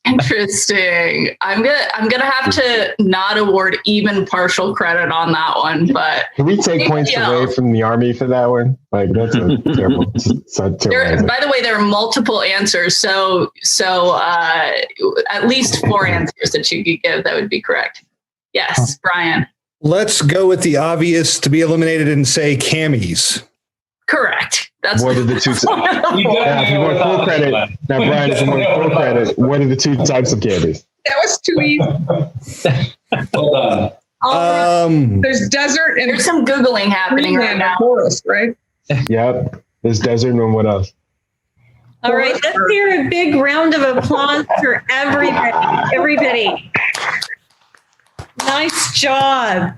Interesting. I'm gonna have to not award even partial credit on that one, but can we take points away from the Army for that one? Like that's a terrible. By the way, there are multiple answers, so at least 4 answers that you could give that would be correct. Yes, Brian. Let's go with the obvious to be eliminated and say camis. Correct. That's what are the two? If you want full credit, now Brian, if you want full credit, what are the two types of camis? That was too easy. Hold on. There's desert and there's some Googling happening right now. Forest, right? Yep. There's desert and what else? All right, let's hear a big round of applause for everybody. Nice job.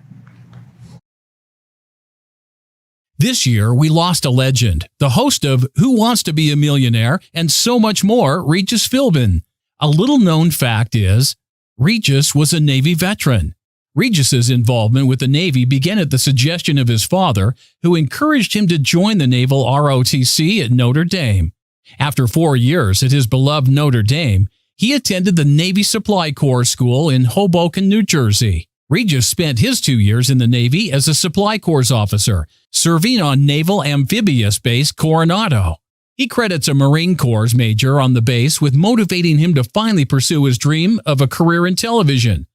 This year, we lost a legend, the host of Who Wants to Be a Millionaire and so much more, Regis Philbin. A little-known fact is, Regis was a Navy veteran. Regis's involvement with the Navy began at the suggestion of his father, who encouraged him to join the Naval ROTC at Notre Dame. After 4 years at his beloved Notre Dame, he attended the Navy Supply Corps School in Hoboken, New Jersey. Regis spent his 2 years in the Navy as a Supply Corps officer, serving on Naval Amphibious Base Coronado. He credits a Marine Corps major on the base with motivating him to finally pursue his dream of a career in television.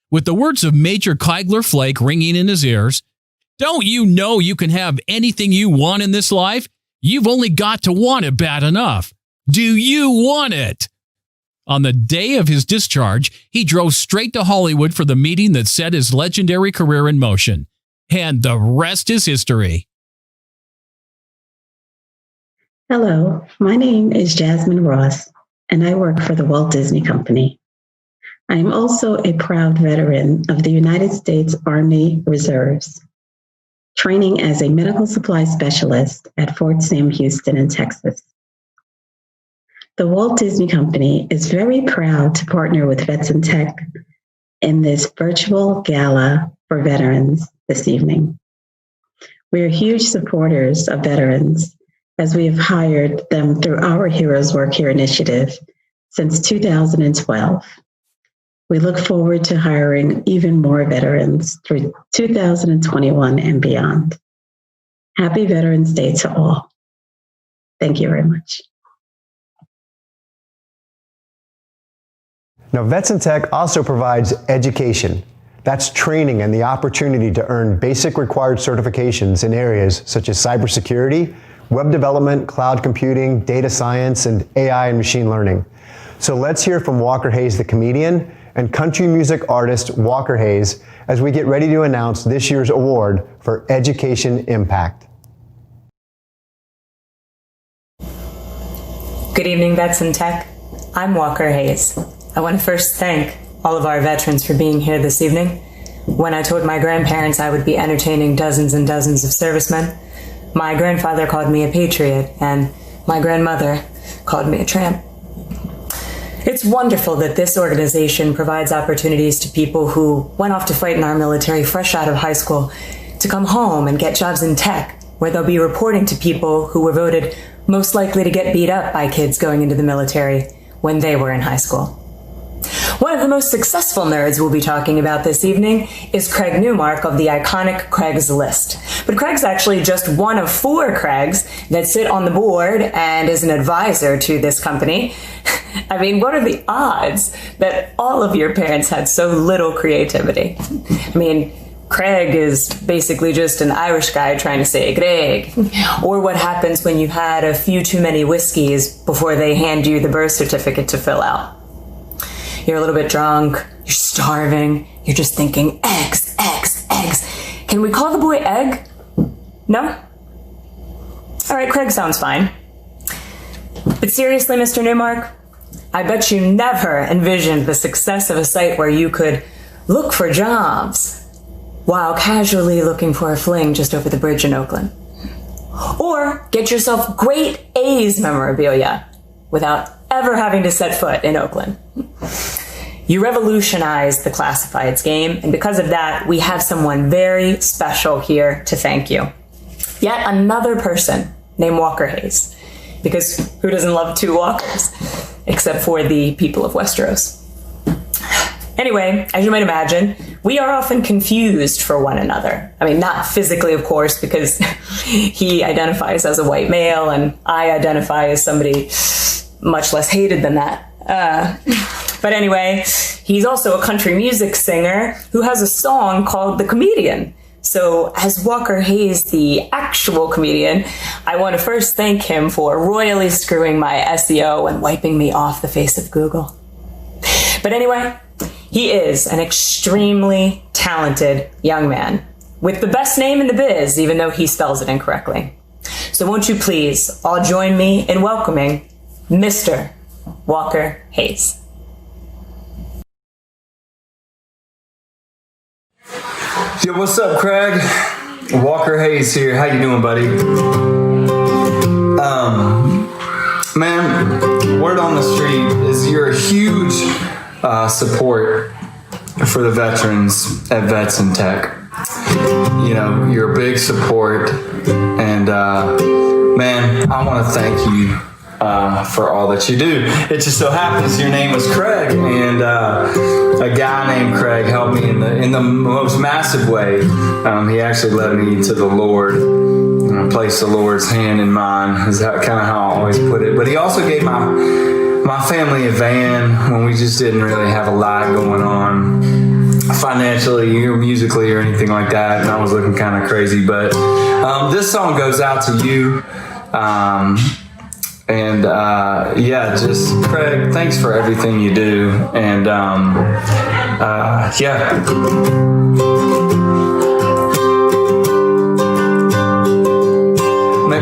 With the words of Major Keigler Flake ringing in his ears, "Don't you know you can have anything you want in this life? You've only got to want it bad enough. Do you want it?" On the day of his discharge, he drove straight to Hollywood for the meeting that set his legendary career in motion. And the rest is history. Hello, my name is Jasmine Ross, and I work for the Walt Disney Company. I am also a proud veteran of the United States Army Reserves. training as a medical supply specialist at Fort Sam Houston in Texas. The Walt Disney Company is very proud to partner with VetsInTech in this virtual gala for veterans this evening. We are huge supporters of veterans as we have hired them through our Heroes Work Here initiative since 2012. We look forward to hiring even more veterans through 2021 and beyond. Happy Veterans Day to all. Thank you very much. Now, VetsInTech also provides education. That's training and the opportunity to earn basic required certifications in areas such as cybersecurity, web development, cloud computing, data science, and AI and machine learning. So let's hear from Walker Hayes, the comedian, and country music artist Walker Hayes as we get ready to announce this year's award for Education Impact. Good evening, VetsInTech. I'm Walker Hayes. I want to first thank all of our veterans for being here this evening. When I told my grandparents I would be entertaining dozens and dozens of servicemen, my grandfather called me a patriot, and my grandmother called me a tramp. It's wonderful that this organization provides opportunities to people who went off to fight in our military fresh out of high school to come home and get jobs in tech, where they'll be reporting to people who were voted most likely to get beat up by kids going into the military when they were in high school. One of the most successful nerds we'll be talking about this evening is Craig Newmark of the iconic Craig's List. But Craig's actually just one of 4 Craigs that sit on the board and is an advisor to this company. I mean, what are the odds that all of your parents had so little creativity? I mean, Craig is basically just an Irish guy trying to say Greg. Or what happens when you've had a few too many whiskeys before they hand you the birth certificate to fill out. You're a little bit drunk, you're starving, you're just thinking, eggs, eggs, eggs. Can we call the boy Egg? No? All right, Craig sounds fine. But seriously, Mr. Newmark, I bet you never envisioned the success of a site where you could look for jobs while casually looking for a fling just over the bridge in Oakland. Or get yourself great A's memorabilia without ever having to set foot in Oakland. You revolutionized the classifieds game, and because of that, we have someone very special here to thank you. Yet another person named Walker Hayes, because who doesn't love 2 Walkers, except for the people of Westeros. Anyway, as you might imagine, we are often confused for one another. I mean, not physically, of course, because he identifies as a white male and I identify as somebody much less hated than that. But anyway, he's also a country music singer who has a song called The Comedian. So as Walker Hayes, the actual comedian, I want to first thank him for royally screwing my SEO and wiping me off the face of Google. But anyway, he is an extremely talented young man with the best name in the biz, even though he spells it incorrectly. So won't you please all join me in welcoming Mr. Walker Hayes. Yo, what's up, Craig? Walker Hayes here. How you doing, buddy? Man, word on the street is you're a huge support for the veterans at VetsInTech. You know, you're a big support, and man, I want to thank you for all that you do. It just so happens your name was Craig, and a guy named Craig helped me in the most massive way. He actually led me to the Lord. Placed the Lord's hand in mine, is kind of how I always put it. But he also gave my family a van when we just didn't really have a lot going on financially or musically or anything like that, and I was looking kind of crazy. But this song goes out to you. Yeah, just Craig, thanks for everything you do. And yeah.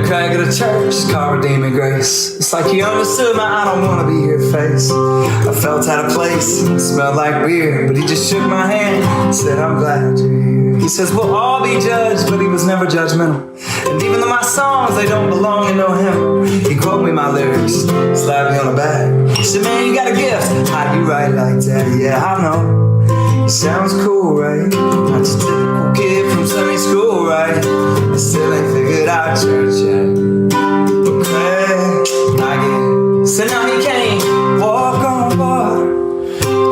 met Craig at a church called Redeeming Grace. It's like he understood my I don't wanna be here face. I felt out of place, it smelled like beer, but he just shook my hand and said, I'm glad you're here. He says, we'll all be judged, but he was never judgmental. And even though my songs, they don't belong in no hymn, he quote me my lyrics, slapped me on the back. He said, man, you got a gift. How you write like that? Yeah, I know. It sounds cool, right? Not just typical kid from Sunday school, right? I still ain't figured out church yet. But Craig, I get it. So now he can't walk on water,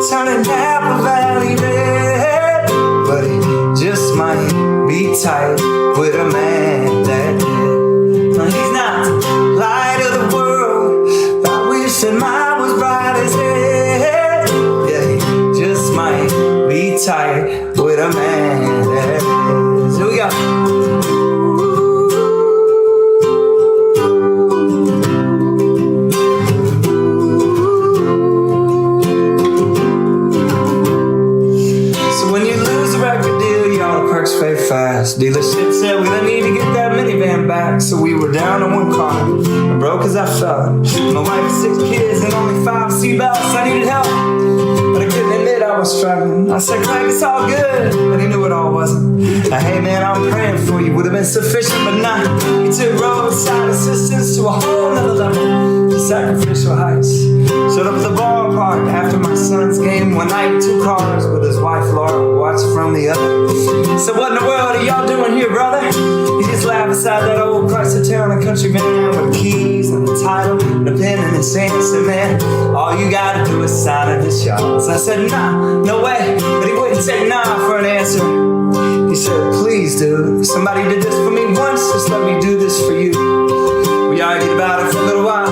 turning Napa Valley red, but he just might be tight with a man that did. No, he's not the light of the world. I wish that mine was bright as hell. Yeah, he just might be tight with a man that is. Here we go. So when you lose a record deal, you all the perks pay fast. Dealership said we don't need to get that minivan back, so we were down to one car, and broke as I felt. My wife and 6 kids and only 5 seatbelts. I needed help, but I couldn't admit I was struggling. I said, Craig, it's all good, but he knew it all wasn't. Hey man, I'm praying for you, would have been sufficient, but not. He took roadside assistance to a whole nother level, to sacrificial heights. Showed up at the ballpark after my son's game one night, 2 cars with his wife Laura watched from the other. So what in the world are y'all doing here, brother? He just laughed beside that old Chrysler Town and country van with the keys and the title and a pen in his hand. Said, man, all you gotta do is sign it, it's yours. I said, nah, no way, but he wouldn't take nah for an answer. He said, please, dude, if somebody did this for me once, just let me do this for you. We argued about it for a little while,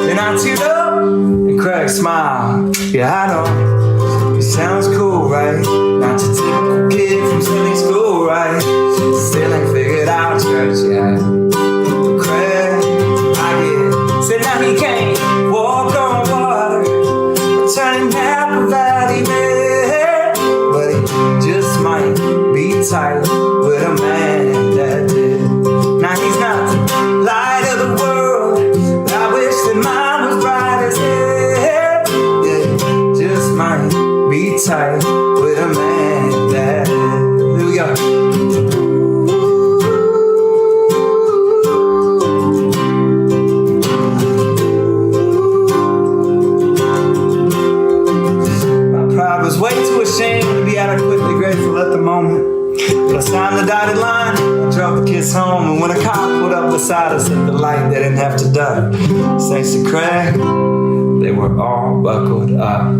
then I teared up, and Craig smiled. Yeah, I know, it sounds cool, right? Not your typical kid from Sunday school, right? Still ain't figured out church yet. But Craig, I get it. Said now he can't walk on water, turning Napa Valley red, but he just might be tight with a man that did. Now he's not the light of the world, I wish that mine was bright as hell. Yeah, just might be tight with a man that did. Here we go. I was way too ashamed to be adequately grateful at the moment. But I signed the dotted line, I drove the kids home, and when a cop pulled up beside us at the light, they didn't have to duck. Thanks to Craig, they were all buckled up.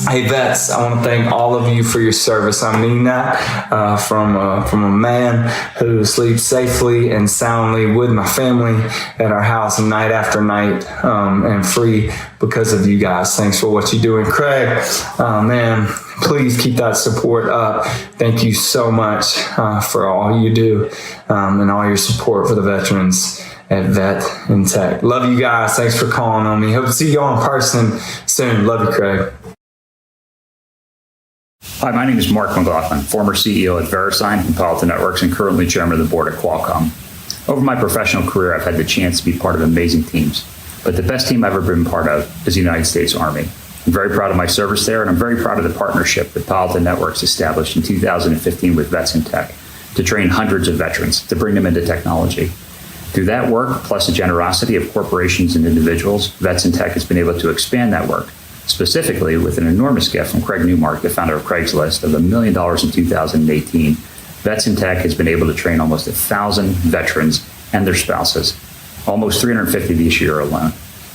Hey vets, I want to thank all of you for your service. I mean that from a man who sleeps safely and soundly with my family at our house night after night, and free because of you guys. Thanks for what you do. And Craig, man, please keep that support up. Thank you so much for all you do and all your support for the veterans at VetsInTech. Love you guys. Thanks for calling on me. Hope to see you all in person soon. Love you, Craig. Hi, my name is Mark McLaughlin, former CEO at VeriSign and Palo Alto Networks and currently chairman of the board at Qualcomm. Over my professional career, I've had the chance to be part of amazing teams, but the best team I've ever been part of is the United States Army. I'm very proud of my service there, and I'm very proud of the partnership that Palo Alto Networks established in 2015 with VetsInTech to train hundreds of veterans to bring them into technology. Through that work, plus the generosity of corporations and individuals, VetsInTech has been able to expand that work, specifically with an enormous gift from Craig Newmark, the founder of Craigslist, of $1 million in 2018. VetsInTech has been able to train almost 1,000 veterans and their spouses, almost 350 this year alone.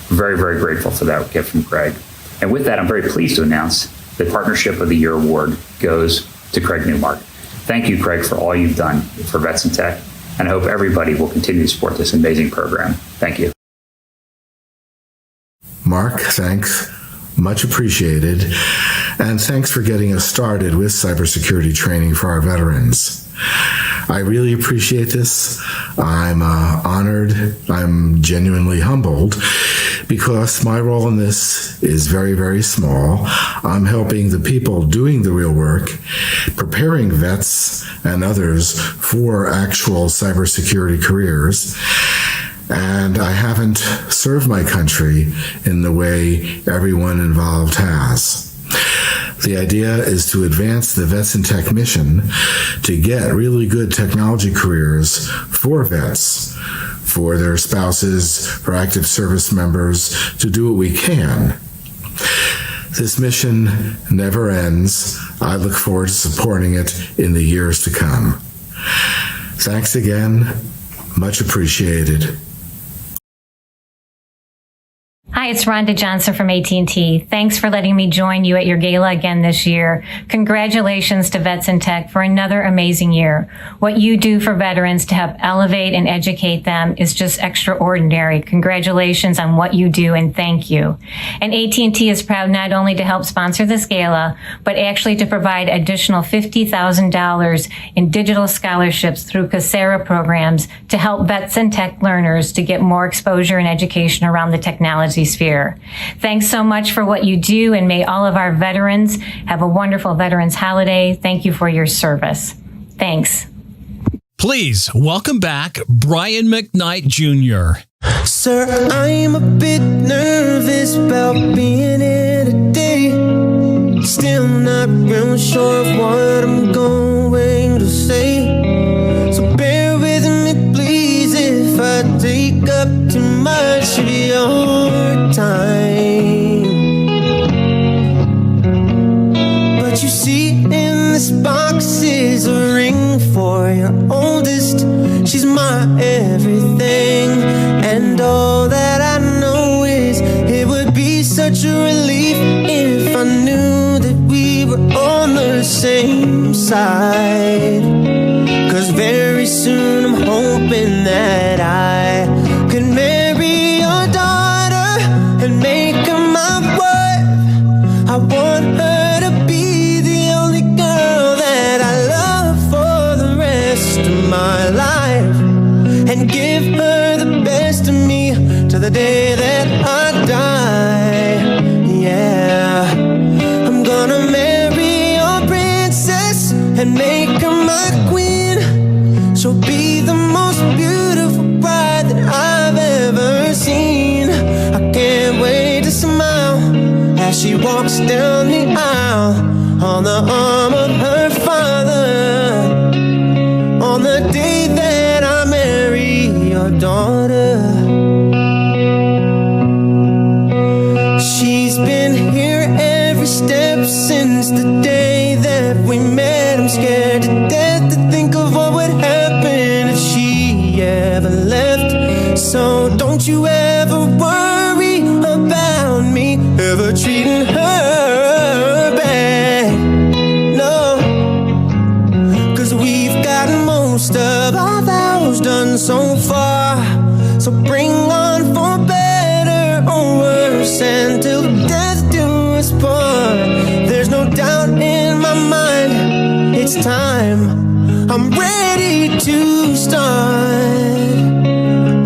Very, very grateful for that gift from Craig. And with that, I'm very pleased to announce the Partnership of the Year award goes to Craig Newmark. Thank you, Craig, for all you've done for VetsInTech, and I hope everybody will continue to support this amazing program. Thank you. Mark, thanks. Much appreciated. And thanks for getting us started with cybersecurity training for our veterans. I really appreciate this. I'm honored. I'm genuinely humbled because my role in this is very, very small. I'm helping the people doing the real work, preparing vets and others for actual cybersecurity careers. and I haven't served my country in the way everyone involved has. The idea is to advance the VetsInTech mission to get really good technology careers for vets, for their spouses, for active service members, to do what we can. This mission never ends. I look forward to supporting it in the years to come. Thanks again. Much appreciated. Hi, it's Rhonda Johnson from AT&T. Thanks for letting me join you at your gala again this year. Congratulations to VetsInTech for another amazing year. What you do for veterans to help elevate and educate them is just extraordinary. Congratulations on what you do, and thank you. And AT&T is proud not only to help sponsor this gala, but actually to provide additional $50,000 in digital scholarships through Coursera programs to help VetsInTech learners to get more exposure and education around the technology sphere. Thanks so much for what you do, and may all of our veterans have a wonderful Veterans Holiday. Thank you for your service. Thanks. Please welcome back Brian McKnight Jr. Sir, I'm a bit nervous about being here today. Still not real sure of what I'm going to say. So bear with me, please, if I take up too much of your time. But you see, in this box is a ring for your oldest. She's my everything, and all that I know is it would be such a relief if I knew that we were on the same side. 'Cause very soon I'm hoping that I can marry your daughter and make her my wife. I want her to be the only girl that I love for the rest of my life, and give her the best of me to the day that I die. Yeah, I'm gonna marry your princess and make her my queen. She'll be the most beautiful bride that I've ever seen. I can't wait to smile as she walks down the aisle on the arm of her father, on the day that I marry your daughter. She's been here every step since the day that we met. I'm scared to death to think of what would happen if she ever left. So don't you ever worry about me ever treating her bad. No, 'cause we've got most of our vows done so far. So bring on for better or worse, until death do us part. There's no doubt in my mind, it's time. I'm ready to start.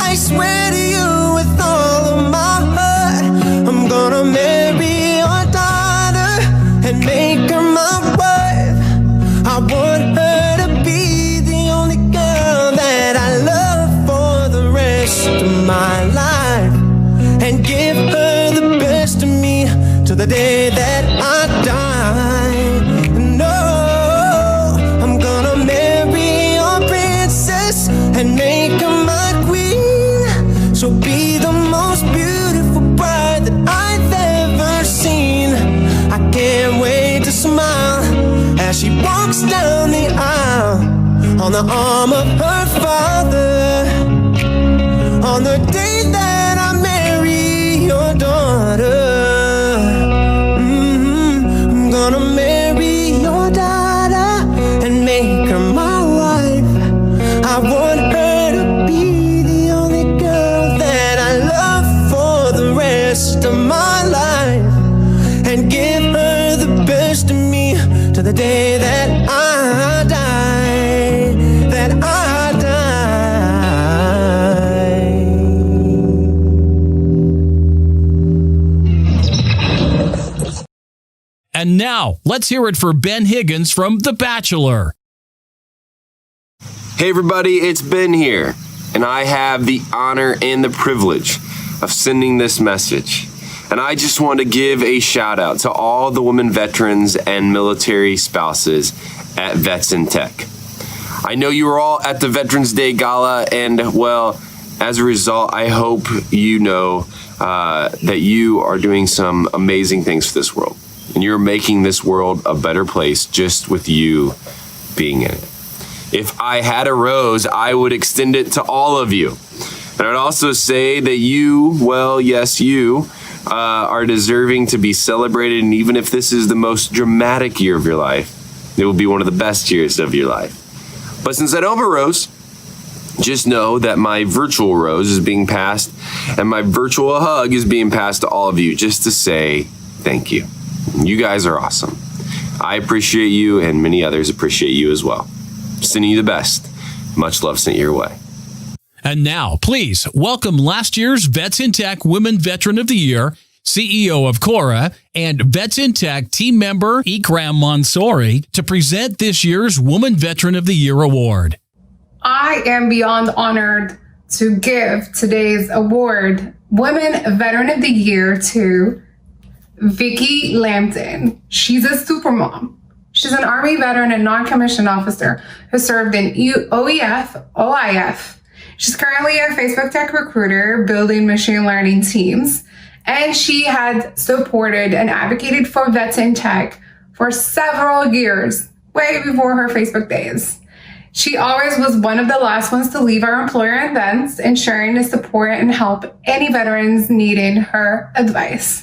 I swear to you with all of my heart, I'm gonna marry your daughter and make her my wife. I want her to be the only girl that I love for the rest of my life, and give her the best of me to the day that I die. No, I'm gonna marry your princess and make her my queen. She'll be the most beautiful bride that I've ever seen. I can't wait to smile as she walks down the aisle on the arm of her father, on the day that I marry your daughter. I'm gonna marry your daughter and make her my wife. I want her to be the only girl that I love for the rest of my life, and give her the best of me to the day that I die, that I die. And now, let's hear it for Ben Higgins from The Bachelor. Hey everybody, it's Ben here. and I have the honor and the privilege of sending this message. And I just want to give a shout out to all the women veterans and military spouses at VetsInTech. I know you were all at the Veterans Day Gala, and well, as a result, I hope you know that you are doing some amazing things for this world. And you're making this world a better place just with you being in it. If I had a rose, I would extend it to all of you. And I'd also say that you, well, yes, you, are deserving to be celebrated. And even if this is the most dramatic year of your life, it will be one of the best years of your life. But since I don't have a rose, just know that my virtual rose is being passed and my virtual hug is being passed to all of you just to say thank you. You guys are awesome. I appreciate you, and many others appreciate you as well. Sending you the best. Much love sent your way. And now, please welcome last year's VetsInTech Women Veteran of the Year, CEO of Cora, and VetsInTech team member Ikram Mansouri to present this year's Woman Veteran of the Year award. I am beyond honored to give today's award, Women Veteran of the Year, to Vicky Lambton. She's a supermom. She's an Army veteran and non-commissioned officer who served in OIF. She's currently a Facebook tech recruiter building machine learning teams. And she had supported and advocated for VetsInTech for several years, way before her Facebook days. She always was one of the last ones to leave our employer events, ensuring to support and help any veterans needing her advice.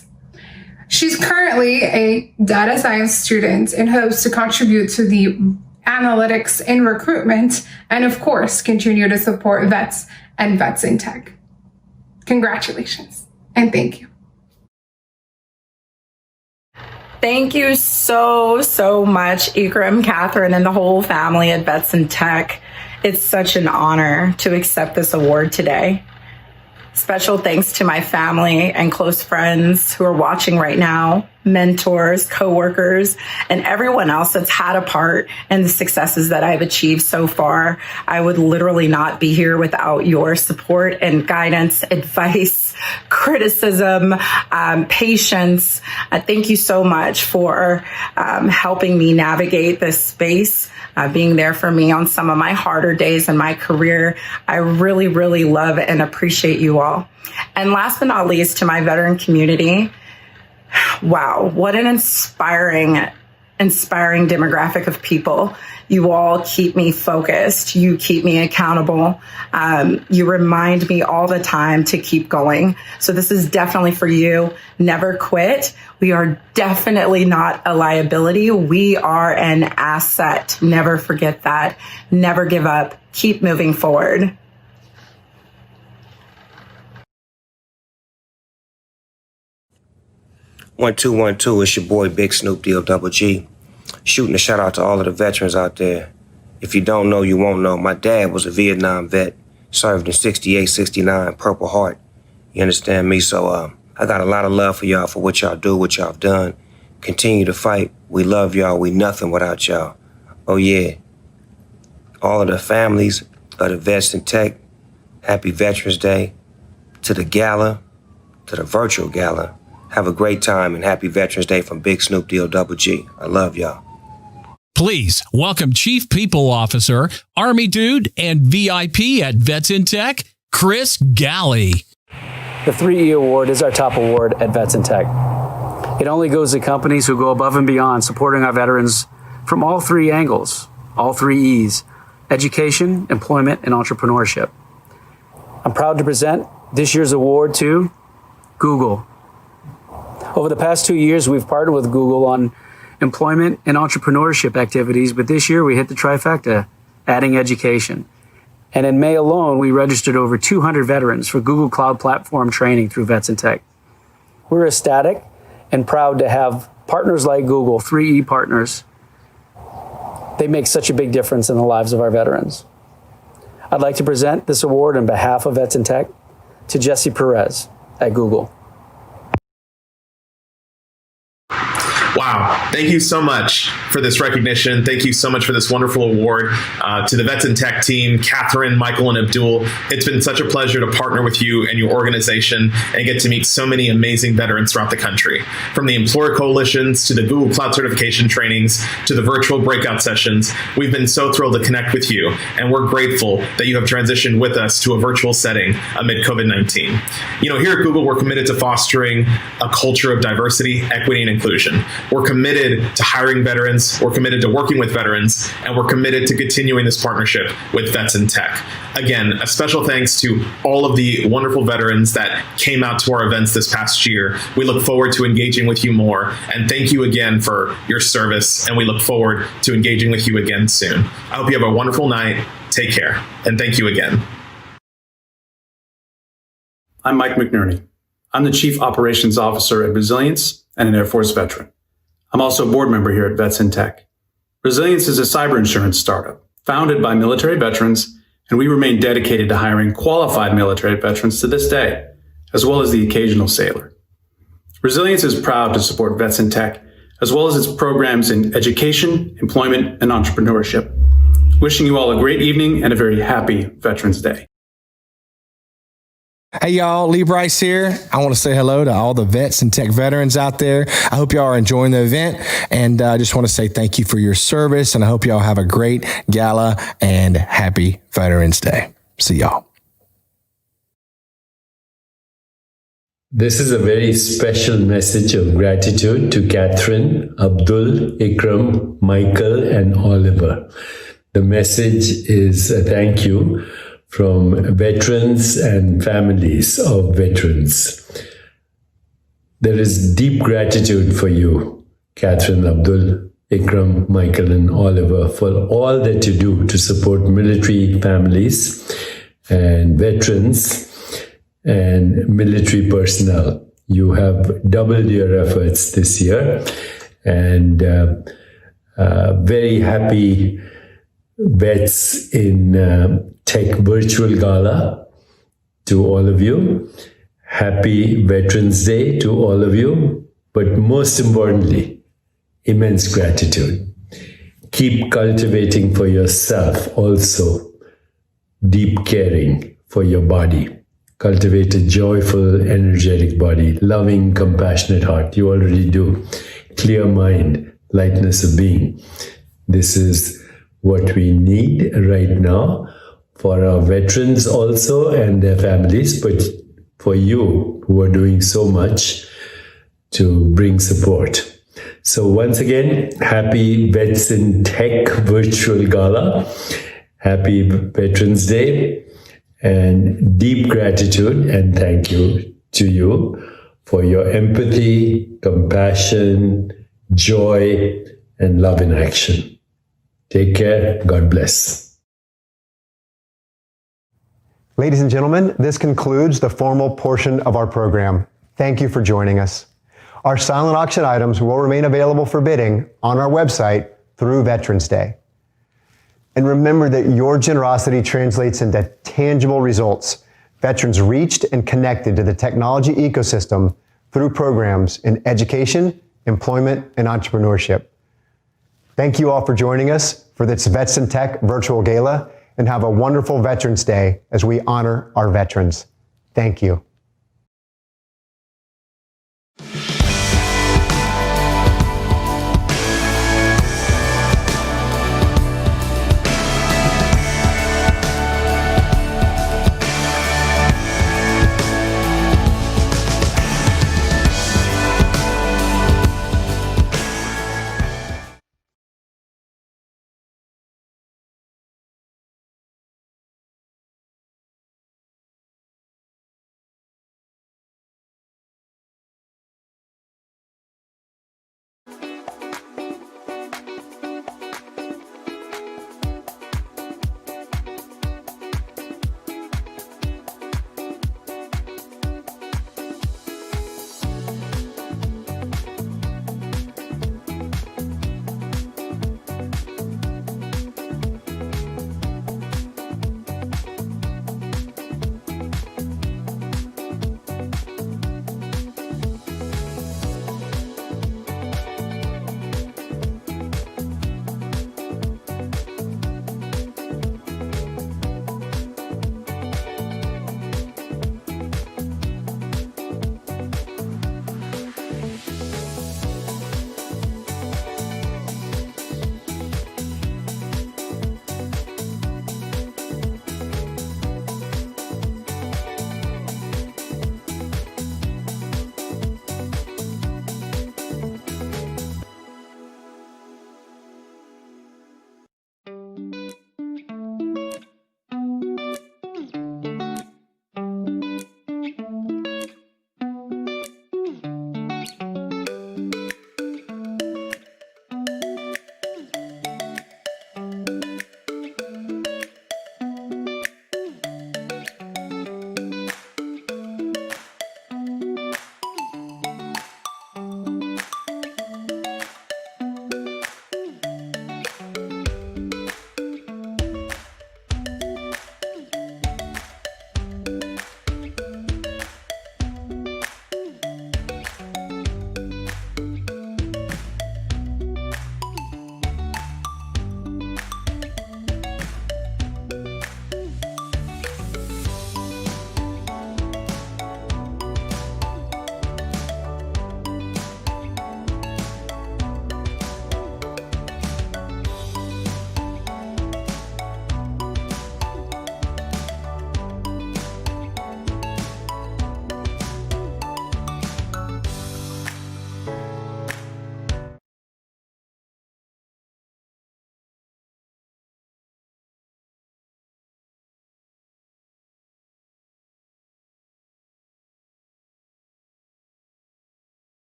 She's currently a data science student and hopes to contribute to the analytics in recruitment and, of course, continue to support vets and VetsInTech. Congratulations and thank you. Thank you so much, Ikram, Catherine, and the whole family at VetsInTech. It's such an honor to accept this award today. Special thanks to my family and close friends who are watching right now, mentors, coworkers, and everyone else that's had a part in the successes that I've achieved so far. I would literally not be here without your support and guidance, advice, criticism, patience. Thank you so much for helping me navigate this space. Being there for me on some of my harder days in my career. I really, really love and appreciate you all. And last but not least, to my veteran community, wow, what an inspiring demographic of people. You all keep me focused. You keep me accountable. You remind me all the time to keep going. So this is definitely for you. Never quit. We are definitely not a liability. We are an asset. Never forget that. Never give up. Keep moving forward. One, two. It's your boy, Big Snoop Deal Double G. Shooting a shout out to all of the veterans out there. If you don't know, you won't know. My dad was a Vietnam vet, served in 68, 69, Purple Heart. You understand me? So I got a lot of love for y'all, for what y'all do, what y'all have done. Continue to fight. We love y'all. We nothing without y'all. Oh yeah. All of the families of the VetsInTech, happy Veterans Day. To the gala, to the virtual gala. Have a great time and happy Veterans Day from Big Snoop Deal Double G. I love y'all. Please welcome Chief People Officer, Army Dude, and VIP at VetsInTech, Chris Galley. The 3E Award is our top award at VetsInTech. It only goes to companies who go above and beyond supporting our veterans from all three angles, all three E's, education, employment, and entrepreneurship. I'm proud to present this year's award to Google. Over the past 2 years, we've partnered with Google on employment and entrepreneurship activities, but this year we hit the trifecta, adding education. And in May alone, we registered over 200 veterans for Google Cloud Platform training through VetsInTech. We're ecstatic and proud to have partners like Google, 3E partners. They make such a big difference in the lives of our veterans. I'd like to present this award on behalf of VetsInTech to Jesse Perez at Google. Wow. Thank you so much for this recognition. Thank you so much for this wonderful award. To the VetsInTech team, Catherine, Michael, and Abdul, it's been such a pleasure to partner with you and your organization and get to meet so many amazing veterans throughout the country. From the employer coalitions to the Google Cloud certification trainings to the virtual breakout sessions, we've been so thrilled to connect with you, and we're grateful that you have transitioned with us to a virtual setting amid COVID-19. Here at Google, we're committed to fostering a culture of diversity, equity, and inclusion. We're committed to hiring veterans, we're committed to working with veterans, and we're committed to continuing this partnership with VetsInTech. Again, a special thanks to all of the wonderful veterans that came out to our events this past year. We look forward to engaging with you more, and thank you again for your service, and we look forward to engaging with you again soon. I hope you have a wonderful night. Take care, and thank you again. I'm Mike McNerney. I'm the Chief Operations Officer at Resilience and an Air Force veteran. I'm also a board member here at VetsInTech. Resilience is a cyber insurance startup founded by military veterans, and we remain dedicated to hiring qualified military veterans to this day, as well as the occasional sailor. Resilience is proud to support VetsInTech, as well as its programs in education, employment, and entrepreneurship. Wishing you all a great evening and a very happy Veterans Day. Hey y'all, Lee Bryce here. I want to say hello to all the VetsInTech veterans out there. I hope y'all are enjoying the event, and I just want to say thank you for your service, and I hope y'all have a great gala and happy Veterans Day. See y'all. This is a very special message of gratitude to Catherine, Abdul, Ikram, Michael, and Oliver. The message is a thank you from veterans and families of veterans. There is deep gratitude for you, Catherine, Abdul, Ikram, Michael, and Oliver, for all that you do to support military families and veterans and military personnel. You have doubled your efforts this year, and very happy Vets in Tech Virtual Gala to all of you. Happy Veterans Day to all of you. But most importantly, immense gratitude. Keep cultivating for yourself also deep caring for your body. Cultivate a joyful, energetic body, loving, compassionate heart. You already do. Clear mind, lightness of being. This is what we need right now for our veterans also and their families, but for you who are doing so much to bring support. So once again, happy VetsInTech Virtual Gala. Happy Veterans Day, and deep gratitude and thank you to you for your empathy, compassion, joy, and love in action. Take care. God bless. Ladies and gentlemen, this concludes the formal portion of our program. Thank you for joining us. Our silent auction items will remain available for bidding on our website through Veterans Day. And remember that your generosity translates into tangible results. Veterans reached and connected to the technology ecosystem through programs in education, employment, and entrepreneurship. Thank you all for joining us for this VetsInTech Virtual Gala, and have a wonderful Veterans Day as we honor our veterans. Thank you.